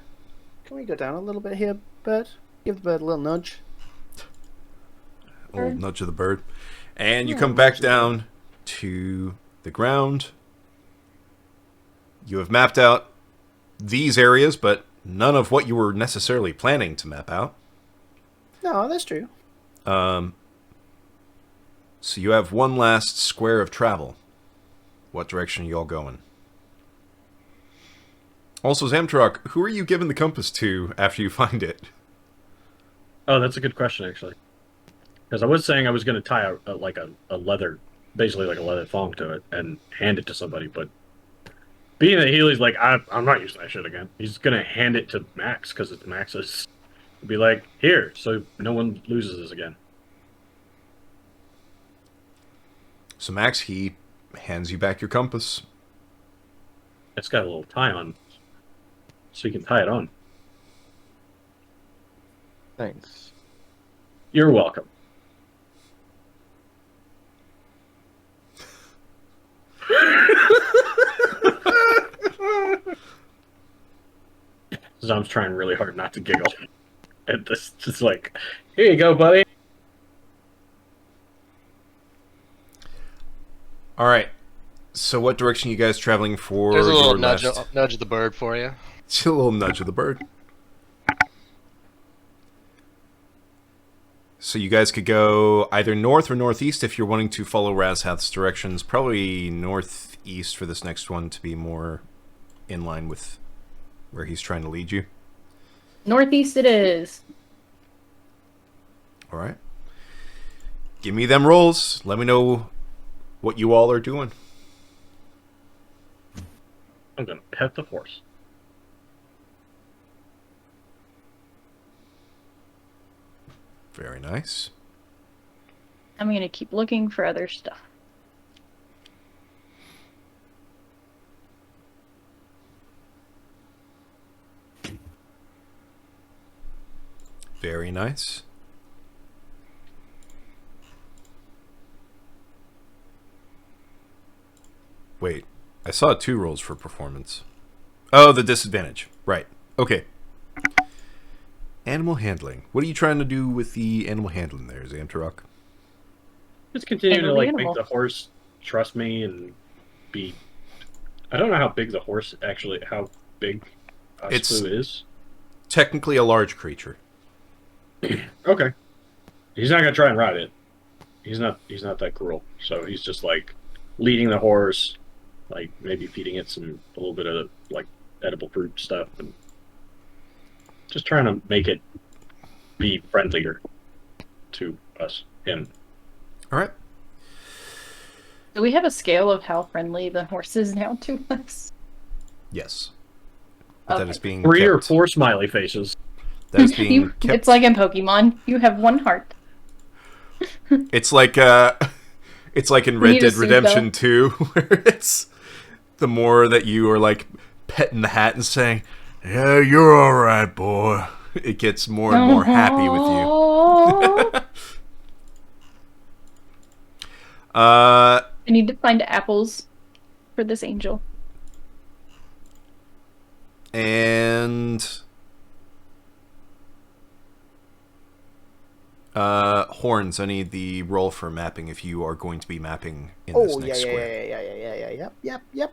Speaker 4: can we go down a little bit here, bird? Give the bird a little nudge.
Speaker 1: Old nudge of the bird. And you come back down to the ground. You have mapped out these areas, but none of what you were necessarily planning to map out.
Speaker 4: No, that's true.
Speaker 1: So you have one last square of travel. What direction are you all going? Also, Zamtrok, who are you giving the compass to after you find it?
Speaker 6: Oh, that's a good question, actually. Because I was saying I was going to tie a leather, basically like a leather thong to it and hand it to somebody, but being that Healy's like, I'm not using that shit again. He's going to hand it to Max because it's Max's. Be like, here, so no one loses this again.
Speaker 1: So Max, he hands you back your compass.
Speaker 6: It's got a little tie on, so you can tie it on.
Speaker 2: Thanks.
Speaker 6: You're welcome. Zom's trying really hard not to giggle. And this just like, here you go, buddy.
Speaker 1: All right. So what direction are you guys traveling for?
Speaker 3: There's a little
Speaker 1: your
Speaker 3: nudge,
Speaker 1: last-
Speaker 3: nudge the bird for you.
Speaker 1: It's a little nudge of the bird. So you guys could go either north or northeast if you're wanting to follow Razhath's directions. Probably northeast for this next one to be more in line with where he's trying to lead you.
Speaker 5: Northeast it is.
Speaker 1: All right. Give me them rolls. Let me know what you all are doing.
Speaker 6: I'm gonna pet the horse.
Speaker 1: Very nice.
Speaker 5: I'm gonna keep looking for other stuff.
Speaker 1: Very nice. Wait, I saw 2 rolls for performance. Oh, the disadvantage. Right. Okay. Animal handling. What are you trying to do with the animal handling there, Zamtarok?
Speaker 6: Just continue to
Speaker 5: Handle the
Speaker 6: like
Speaker 5: animal.
Speaker 6: make the horse trust me and be. I don't know how big the horse how big
Speaker 1: It's-
Speaker 6: Aspu is.
Speaker 1: Technically a large creature.
Speaker 6: Okay. He's not gonna try and ride it. He's not that cruel. So he's just like leading the horse, like maybe feeding it a little bit of like edible fruit stuff and just trying to make it be friendlier to him.
Speaker 1: All right.
Speaker 5: Do we have a scale of how friendly the horse is now to us?
Speaker 1: Yes. But that
Speaker 5: Okay.
Speaker 1: is being
Speaker 6: 3 or
Speaker 1: kept.
Speaker 6: 4 smiley faces.
Speaker 1: That is being
Speaker 5: You,
Speaker 1: kept.
Speaker 5: it's like in Pokemon. You have one heart.
Speaker 1: It's like it's like in
Speaker 5: We
Speaker 1: Red
Speaker 5: need a
Speaker 1: Dead
Speaker 5: suit,
Speaker 1: Redemption 2, where it's the more that you are like petting the hat and saying, "Yeah, you're all right, boy," it gets more and more happy with you.
Speaker 5: you. I need to find apples for this angel.
Speaker 1: And horns. I need the roll for mapping if you are going to be mapping in this
Speaker 4: Oh yeah,
Speaker 1: next
Speaker 4: yeah,
Speaker 1: square.
Speaker 4: yep.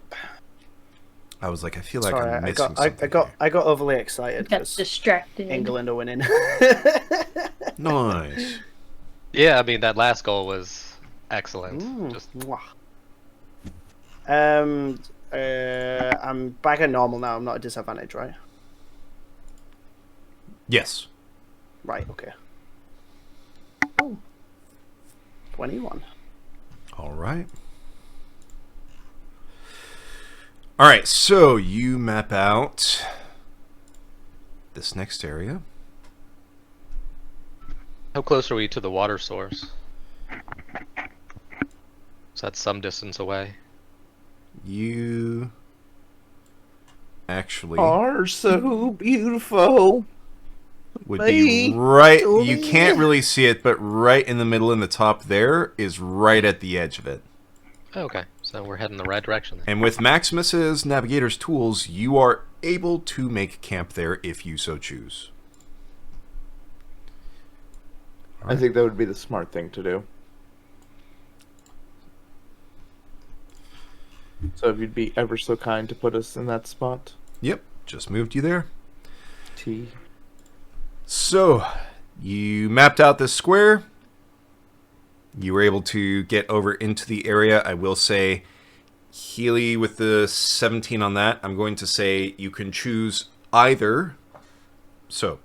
Speaker 1: I was like, I feel like
Speaker 4: Sorry,
Speaker 1: I'm
Speaker 4: I
Speaker 1: missing
Speaker 4: got
Speaker 1: something.
Speaker 4: I got overly excited
Speaker 5: Got
Speaker 4: because
Speaker 5: distracted.
Speaker 4: England are winning.
Speaker 1: here. Nice.
Speaker 3: Yeah, I mean that last goal was excellent. Just
Speaker 4: Mwah. I'm back at normal now. I'm not at disadvantage, right?
Speaker 1: Yes.
Speaker 4: Right. Okay. Oh. 21.
Speaker 1: All right. All right, so you map out this next area.
Speaker 3: How close are we to the water source? So that's some distance away.
Speaker 1: You actually
Speaker 2: Are so beautiful.
Speaker 1: would be
Speaker 2: Baby,
Speaker 1: right.
Speaker 2: to
Speaker 1: You
Speaker 2: me.
Speaker 1: can't really see it, but right in the middle in the top there is right at the edge of it.
Speaker 3: Oh, okay, so we're heading the right direction then.
Speaker 1: And with Maximus's navigator's tools, you are able to make camp there if you so choose.
Speaker 2: I think that would be the smart thing to do. So if you'd be ever so kind to put us in that spot.
Speaker 1: Yep, just moved you there.
Speaker 2: T.
Speaker 1: So, you mapped out this square. You were able to get over into the area. I will say, Healy with the 17 on that, I'm going to say you can choose either. So,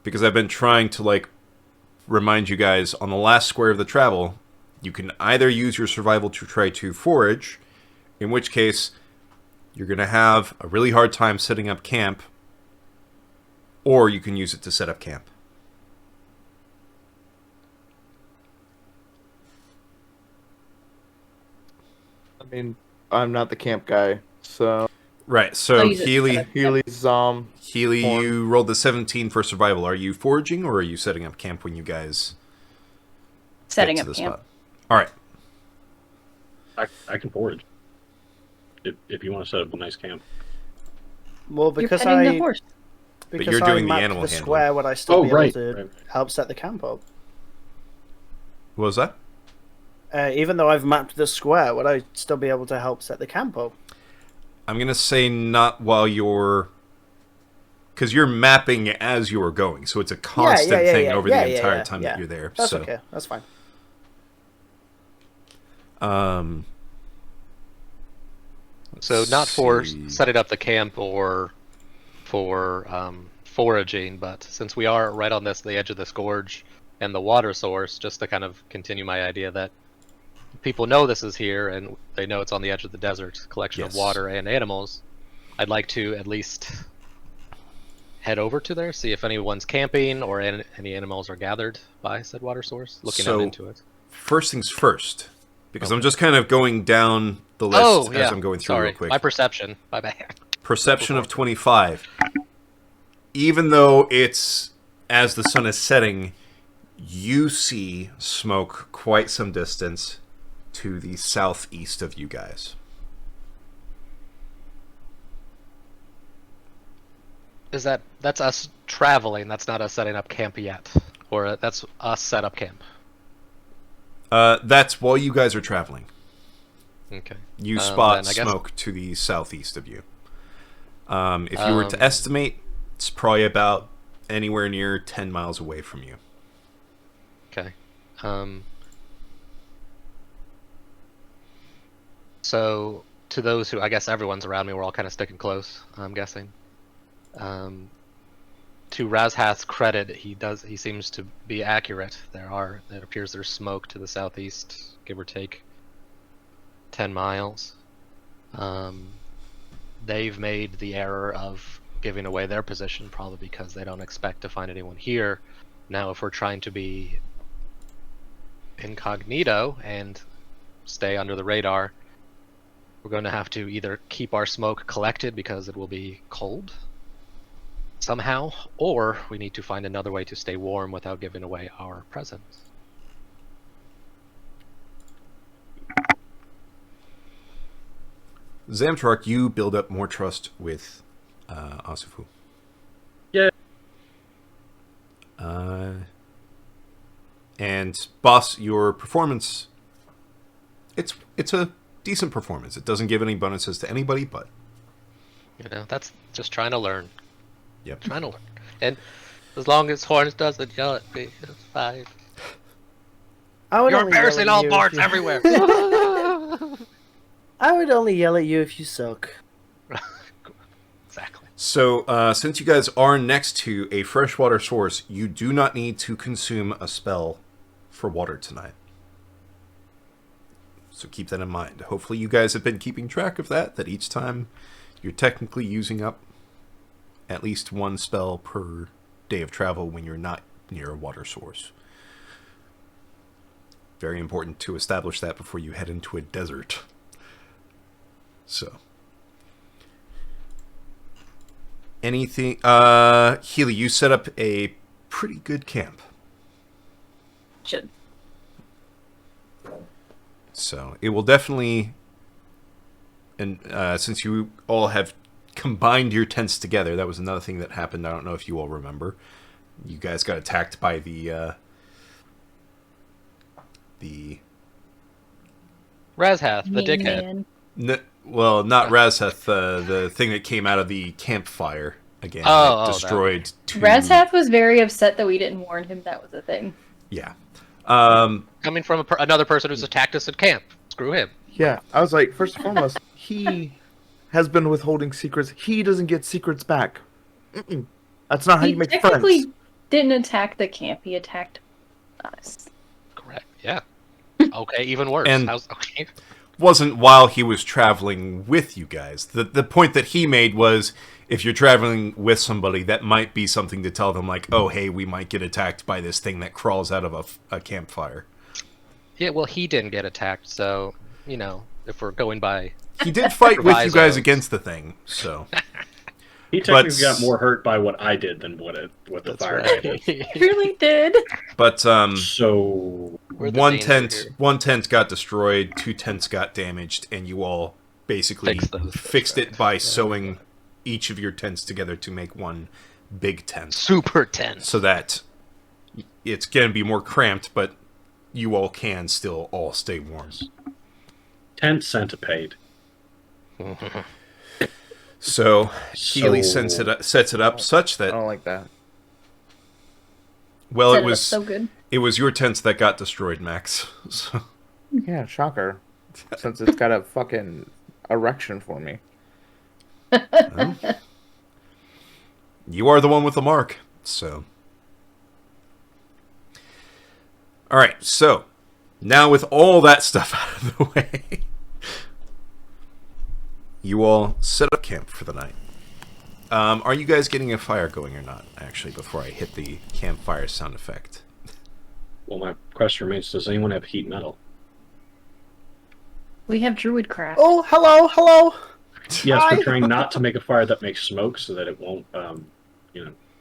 Speaker 1: because I've been trying to, like, remind you guys, on the last square of the travel, you can either use your survival to try to forage, in which case you're going to have a really hard time setting up camp, or you can use it to set up camp.
Speaker 2: I mean, I'm not the camp guy, so
Speaker 1: Right, so
Speaker 5: I'll use it to
Speaker 1: Healy,
Speaker 5: set up
Speaker 2: Healy's
Speaker 1: Healy,
Speaker 2: Form.
Speaker 1: you rolled the 17 for survival. Are you foraging, or are you setting up camp when you guys
Speaker 5: Setting
Speaker 1: get
Speaker 5: up
Speaker 1: to the
Speaker 5: camp.
Speaker 1: spot? All right.
Speaker 6: I can forage. If you want to set up a nice camp.
Speaker 4: Well,
Speaker 5: You're
Speaker 4: because
Speaker 5: petting
Speaker 4: I
Speaker 5: the horse.
Speaker 4: because
Speaker 1: you're
Speaker 4: I
Speaker 1: doing the
Speaker 4: mapped
Speaker 1: animal
Speaker 4: the
Speaker 1: handling.
Speaker 4: square, would I still
Speaker 6: Oh,
Speaker 4: be able
Speaker 6: right,
Speaker 4: to
Speaker 6: right.
Speaker 4: help set the camp up?
Speaker 1: What was that?
Speaker 4: Even though I've mapped the square, would I still be able to help set the camp up?
Speaker 1: I'm going to say not while you're... Because you're mapping as you're going, so it's a constant thing over the entire time that you're there.
Speaker 4: That's
Speaker 1: so,
Speaker 4: okay. That's fine.
Speaker 3: So not for
Speaker 1: see.
Speaker 3: setting up the camp or for foraging, but since we are right on the edge of this gorge and the water source, just to kind of continue my idea that people know this is here and they know it's on the edge of the desert, collection of
Speaker 1: Yes.
Speaker 3: water and animals, I'd like to at least head over to there, see if anyone's camping or any animals are gathered by said water source, looking out
Speaker 1: So-
Speaker 3: into it.
Speaker 1: First things first, because I'm just kind of going down the list
Speaker 3: Oh, yeah.
Speaker 1: as I'm going through
Speaker 3: Sorry.
Speaker 1: real quick.
Speaker 3: My perception. My bad.
Speaker 1: Perception of 25. Even though it's as the sun is setting, you see smoke quite some distance to the southeast of you guys.
Speaker 3: That's us traveling, that's not us setting up camp yet. Or that's us set up camp.
Speaker 1: That's while you guys are traveling.
Speaker 3: Okay.
Speaker 1: You spot
Speaker 3: then I guess-
Speaker 1: smoke to the southeast of you. If you were to estimate, it's probably about anywhere near 10 miles away from you.
Speaker 3: Okay. So to those who, I guess everyone's around me, we're all kind of sticking close, I'm guessing. To Razhath's credit, he seems to be accurate. It appears there's smoke to the southeast, give or take 10 miles. They've made the error of giving away their position, probably because they don't expect to find anyone here. Now, if we're trying to be incognito and stay under the radar, we're going to have to either keep our smoke collected because it will be cold somehow, or we need to find another way to stay warm without giving away our presence.
Speaker 1: Zamtrak, you build up more trust with Asufu.
Speaker 6: Yeah.
Speaker 1: And boss, your performance, it's a decent performance. It doesn't give any bonuses to anybody, but
Speaker 3: That's just trying to learn.
Speaker 1: yep.
Speaker 3: Trying to learn. And as long as Horns doesn't yell at me, it's fine.
Speaker 4: I would
Speaker 3: You're
Speaker 4: only yell
Speaker 3: embarrassing
Speaker 4: at
Speaker 3: all
Speaker 4: you if
Speaker 3: bards
Speaker 4: you-
Speaker 3: everywhere.
Speaker 4: I would only yell at you if you suck.
Speaker 3: Exactly.
Speaker 1: So, since you guys are next to a freshwater source, you do not need to consume a spell for water tonight. So keep that in mind. Hopefully you guys have been keeping track of that each time you're technically using up at least one spell per day of travel when you're not near a water source. Very important to establish that before you head into a desert. So. Anything... Healy, you set up a pretty good camp.
Speaker 5: Should.
Speaker 1: So it will definitely, and since you all have combined your tents together, that was another thing that happened. I don't know if you all remember. You guys got attacked by the
Speaker 3: Razhath, the
Speaker 5: Mean
Speaker 3: dickhead.
Speaker 5: man.
Speaker 1: well, not Razhath, the thing that came out of the campfire again.
Speaker 3: Oh,
Speaker 1: that destroyed two.
Speaker 5: Razhath was very upset that we didn't warn him that was a thing.
Speaker 1: Yeah.
Speaker 3: Coming from another person who's attacked us at camp. Screw him.
Speaker 2: Yeah, I was like, first and foremost, he has been withholding secrets. He doesn't get secrets back. Mm-mm. That's not how
Speaker 5: He
Speaker 2: you make
Speaker 5: technically
Speaker 2: friends.
Speaker 5: didn't attack the camp. He attacked us.
Speaker 3: Correct. Yeah. Okay, even worse.
Speaker 1: And-
Speaker 3: Okay.
Speaker 1: Wasn't while he was traveling with you guys. The point that he made was, if you're traveling with somebody, that might be something to tell them, like, oh, hey, we might get attacked by this thing that crawls out of a campfire.
Speaker 3: Yeah, well, he didn't get attacked, so, you know, if we're going by...
Speaker 1: He did fight with you guys
Speaker 3: Provisos.
Speaker 1: against the thing, so...
Speaker 6: He technically
Speaker 1: But-
Speaker 6: got more hurt by what I did than what the
Speaker 3: That's
Speaker 6: fire guy did.
Speaker 5: He really did.
Speaker 1: But,
Speaker 6: So
Speaker 3: We're the
Speaker 1: one
Speaker 3: danger
Speaker 1: tent
Speaker 3: here.
Speaker 1: got destroyed, 2 tents got damaged, and you all basically
Speaker 3: Fixed those.
Speaker 1: fixed it by sewing each of your tents together to make one big tent.
Speaker 3: Super tense.
Speaker 1: So that it's going to be more cramped, but you all can still all stay warm.
Speaker 6: tent centipede.
Speaker 1: So Healy
Speaker 6: So-
Speaker 1: sets it up such
Speaker 2: I
Speaker 1: that,
Speaker 2: don't like that.
Speaker 1: well,
Speaker 5: Set
Speaker 1: it
Speaker 5: up
Speaker 1: was
Speaker 5: so good.
Speaker 1: it was your tents that got destroyed, Max. So,
Speaker 2: Yeah, shocker. Since it's got a fucking erection for me.
Speaker 1: you are the one with the mark. So, all right. So now with all that stuff out of the way, you all set up camp for the night. Are you guys getting a fire going or not? Actually, before I hit the campfire sound effect.
Speaker 6: Well, my question remains: does anyone have heat metal?
Speaker 5: We have druid craft.
Speaker 4: Oh, hello.
Speaker 6: Yes,
Speaker 4: Hi.
Speaker 6: we're trying not to make a fire that makes smoke, so that it won't,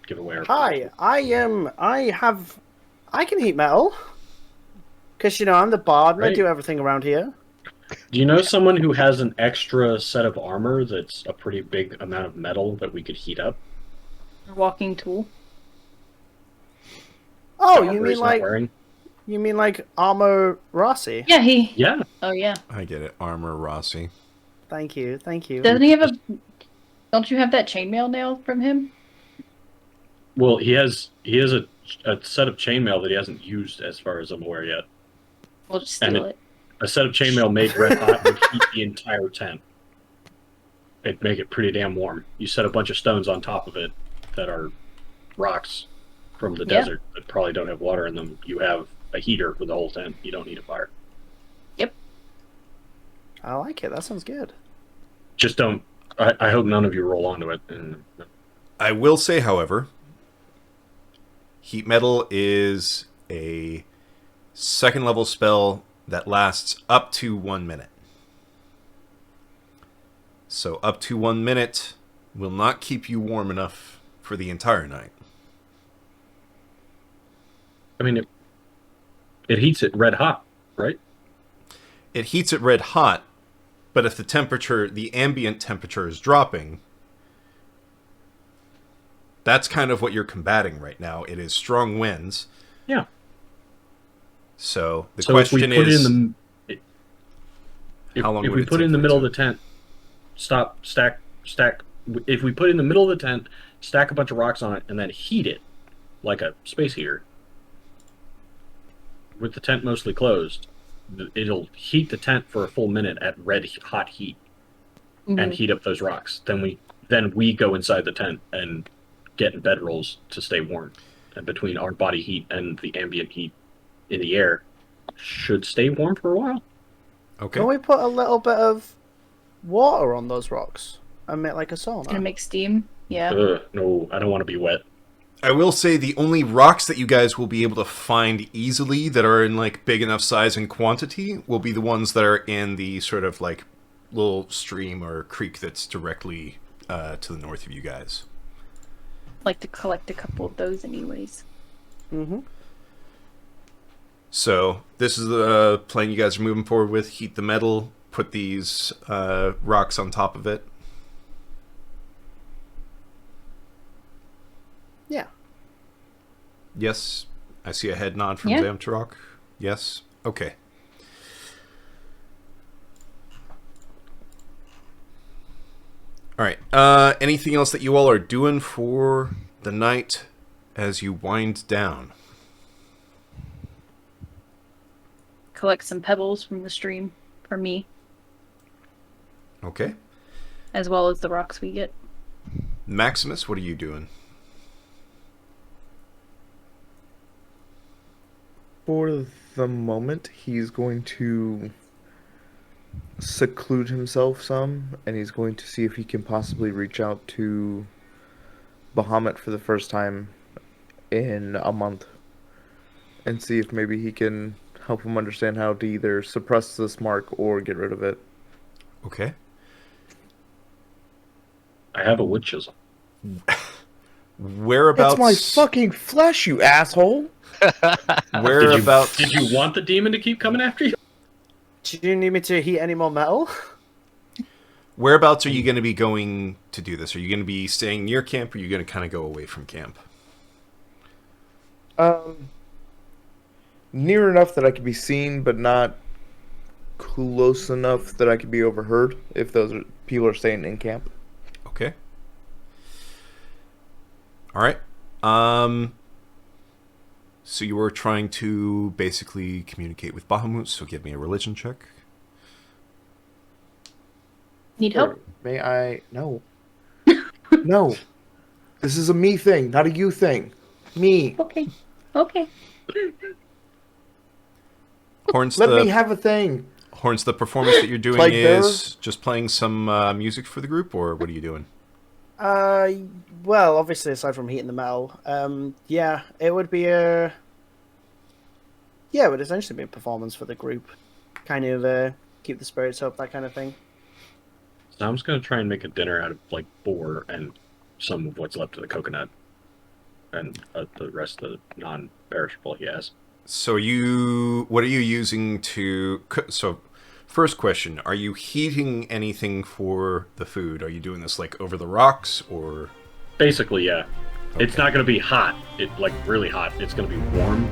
Speaker 6: give away our.
Speaker 4: Hi, I can heat metal. Because, I'm the bard and I
Speaker 6: Right.
Speaker 4: do everything around here.
Speaker 6: Do you know someone who has an extra set of armor that's a pretty big amount of metal that we could heat up?
Speaker 5: Walking tool.
Speaker 4: Oh,
Speaker 6: Armor
Speaker 4: you mean
Speaker 6: he's not
Speaker 4: like
Speaker 6: wearing?
Speaker 4: Armor Rossi?
Speaker 5: Yeah, he.
Speaker 6: Yeah,
Speaker 5: Oh, yeah.
Speaker 1: I get it, Armor Rossi.
Speaker 4: Thank you.
Speaker 5: Doesn't he have a. Don't you have that chainmail nail from him?
Speaker 6: well, he has a set of chainmail that he hasn't used, as far as I'm aware yet.
Speaker 5: We'll just
Speaker 6: And
Speaker 5: steal it.
Speaker 6: A set of chainmail made red hot would heat the entire tent. It'd make it pretty damn warm. You set a bunch of stones on top of it that are rocks from the
Speaker 5: Yeah.
Speaker 6: desert that probably don't have water in them. You have a heater for the whole tent. You don't need a fire.
Speaker 4: I like it. That sounds good.
Speaker 6: Just don't. I hope none of you roll onto it. And
Speaker 1: I will say, however, heat metal is a second level spell that lasts up to 1 minute. So up to 1 minute will not keep you warm enough for the entire night.
Speaker 6: I mean, it heats it red hot, right?
Speaker 1: It heats it red hot, but if the ambient temperature is dropping, that's kind of what you're combating right now. It is strong winds.
Speaker 6: Yeah.
Speaker 1: So the
Speaker 6: So if we
Speaker 1: question
Speaker 6: put
Speaker 1: is,
Speaker 6: it in the,
Speaker 1: how long
Speaker 6: if
Speaker 1: would
Speaker 6: we
Speaker 1: it
Speaker 6: put it
Speaker 1: take
Speaker 6: in the
Speaker 1: for it
Speaker 6: middle
Speaker 1: to-
Speaker 6: of the tent, stack. If we put it in the middle of the tent, stack a bunch of rocks on it, and then heat it like a space heater, with the tent mostly closed, it'll heat the tent for a full minute at red hot heat and heat up those rocks. Then we go inside the tent and get in bedrolls to stay warm, and between our body heat and the ambient heat in the air should stay warm for a while.
Speaker 1: Okay.
Speaker 4: Can we put a little bit of water on those rocks and make like a sauna?
Speaker 5: Gonna make steam. Yeah.
Speaker 6: No, I don't want to be wet.
Speaker 1: I will say the only rocks that you guys will be able to find easily that are in like big enough size and quantity will be the ones that are in the sort of like little stream or creek that's directly to the north of you guys.
Speaker 5: Like to collect a couple of those anyways.
Speaker 4: Mm-hmm.
Speaker 1: So this is the plan you guys are moving forward with. Heat the metal, put these rocks on top of it.
Speaker 4: Yeah.
Speaker 1: Yes. I see a head nod from
Speaker 5: Yeah.
Speaker 1: Zamtarok. Yes. Okay. All right. Anything else that you all are doing for the night as you wind down?
Speaker 5: Collect some pebbles from the stream for me,
Speaker 1: Okay.
Speaker 5: as well as the rocks we get.
Speaker 1: Maximus, what are you doing?
Speaker 2: For the moment, he's going to seclude himself some, and he's going to see if he can possibly reach out to Bahamut for the first time in a month, and see if maybe he can help him understand how to either suppress this mark or get rid of it.
Speaker 1: Okay.
Speaker 6: I have a wood chisel.
Speaker 1: Whereabouts?
Speaker 2: It's my fucking flesh, you asshole!
Speaker 1: Whereabouts?
Speaker 6: Did you want the demon to keep coming after you?
Speaker 4: Do you need me to heat any more metal?
Speaker 1: Whereabouts are you going to be going to do this? Are you going to be staying near camp, or are you going to kind of go away from camp?
Speaker 2: Near enough that I could be seen, but not close enough that I could be overheard if people are staying in camp.
Speaker 1: Okay. All right. So you were trying to basically communicate with Bahamut, so give me a religion check.
Speaker 5: Need help?
Speaker 2: Or may I? No. No. This is a me thing, not a you thing. Me.
Speaker 5: Okay. Okay.
Speaker 1: Horns,
Speaker 2: Let me have a thing.
Speaker 1: Horns, the performance that you're doing
Speaker 2: Plague
Speaker 1: is just playing some music for the group, or what are you doing?
Speaker 4: Well, obviously, aside from heating the metal, yeah, it would be a... Yeah, it would essentially be a performance for the group. Kind of, keep the spirits up, that kind of thing.
Speaker 6: So I'm just going to try and make a dinner out of, like, boar and some of what's left of the coconut. And the rest of the non-perishable he has.
Speaker 1: So what are you using to cook? So first question, are you heating anything for the food? Are you doing this like over the rocks or?
Speaker 6: Basically, yeah.
Speaker 1: Okay.
Speaker 6: It's not going to be hot. Really hot. It's going to be warm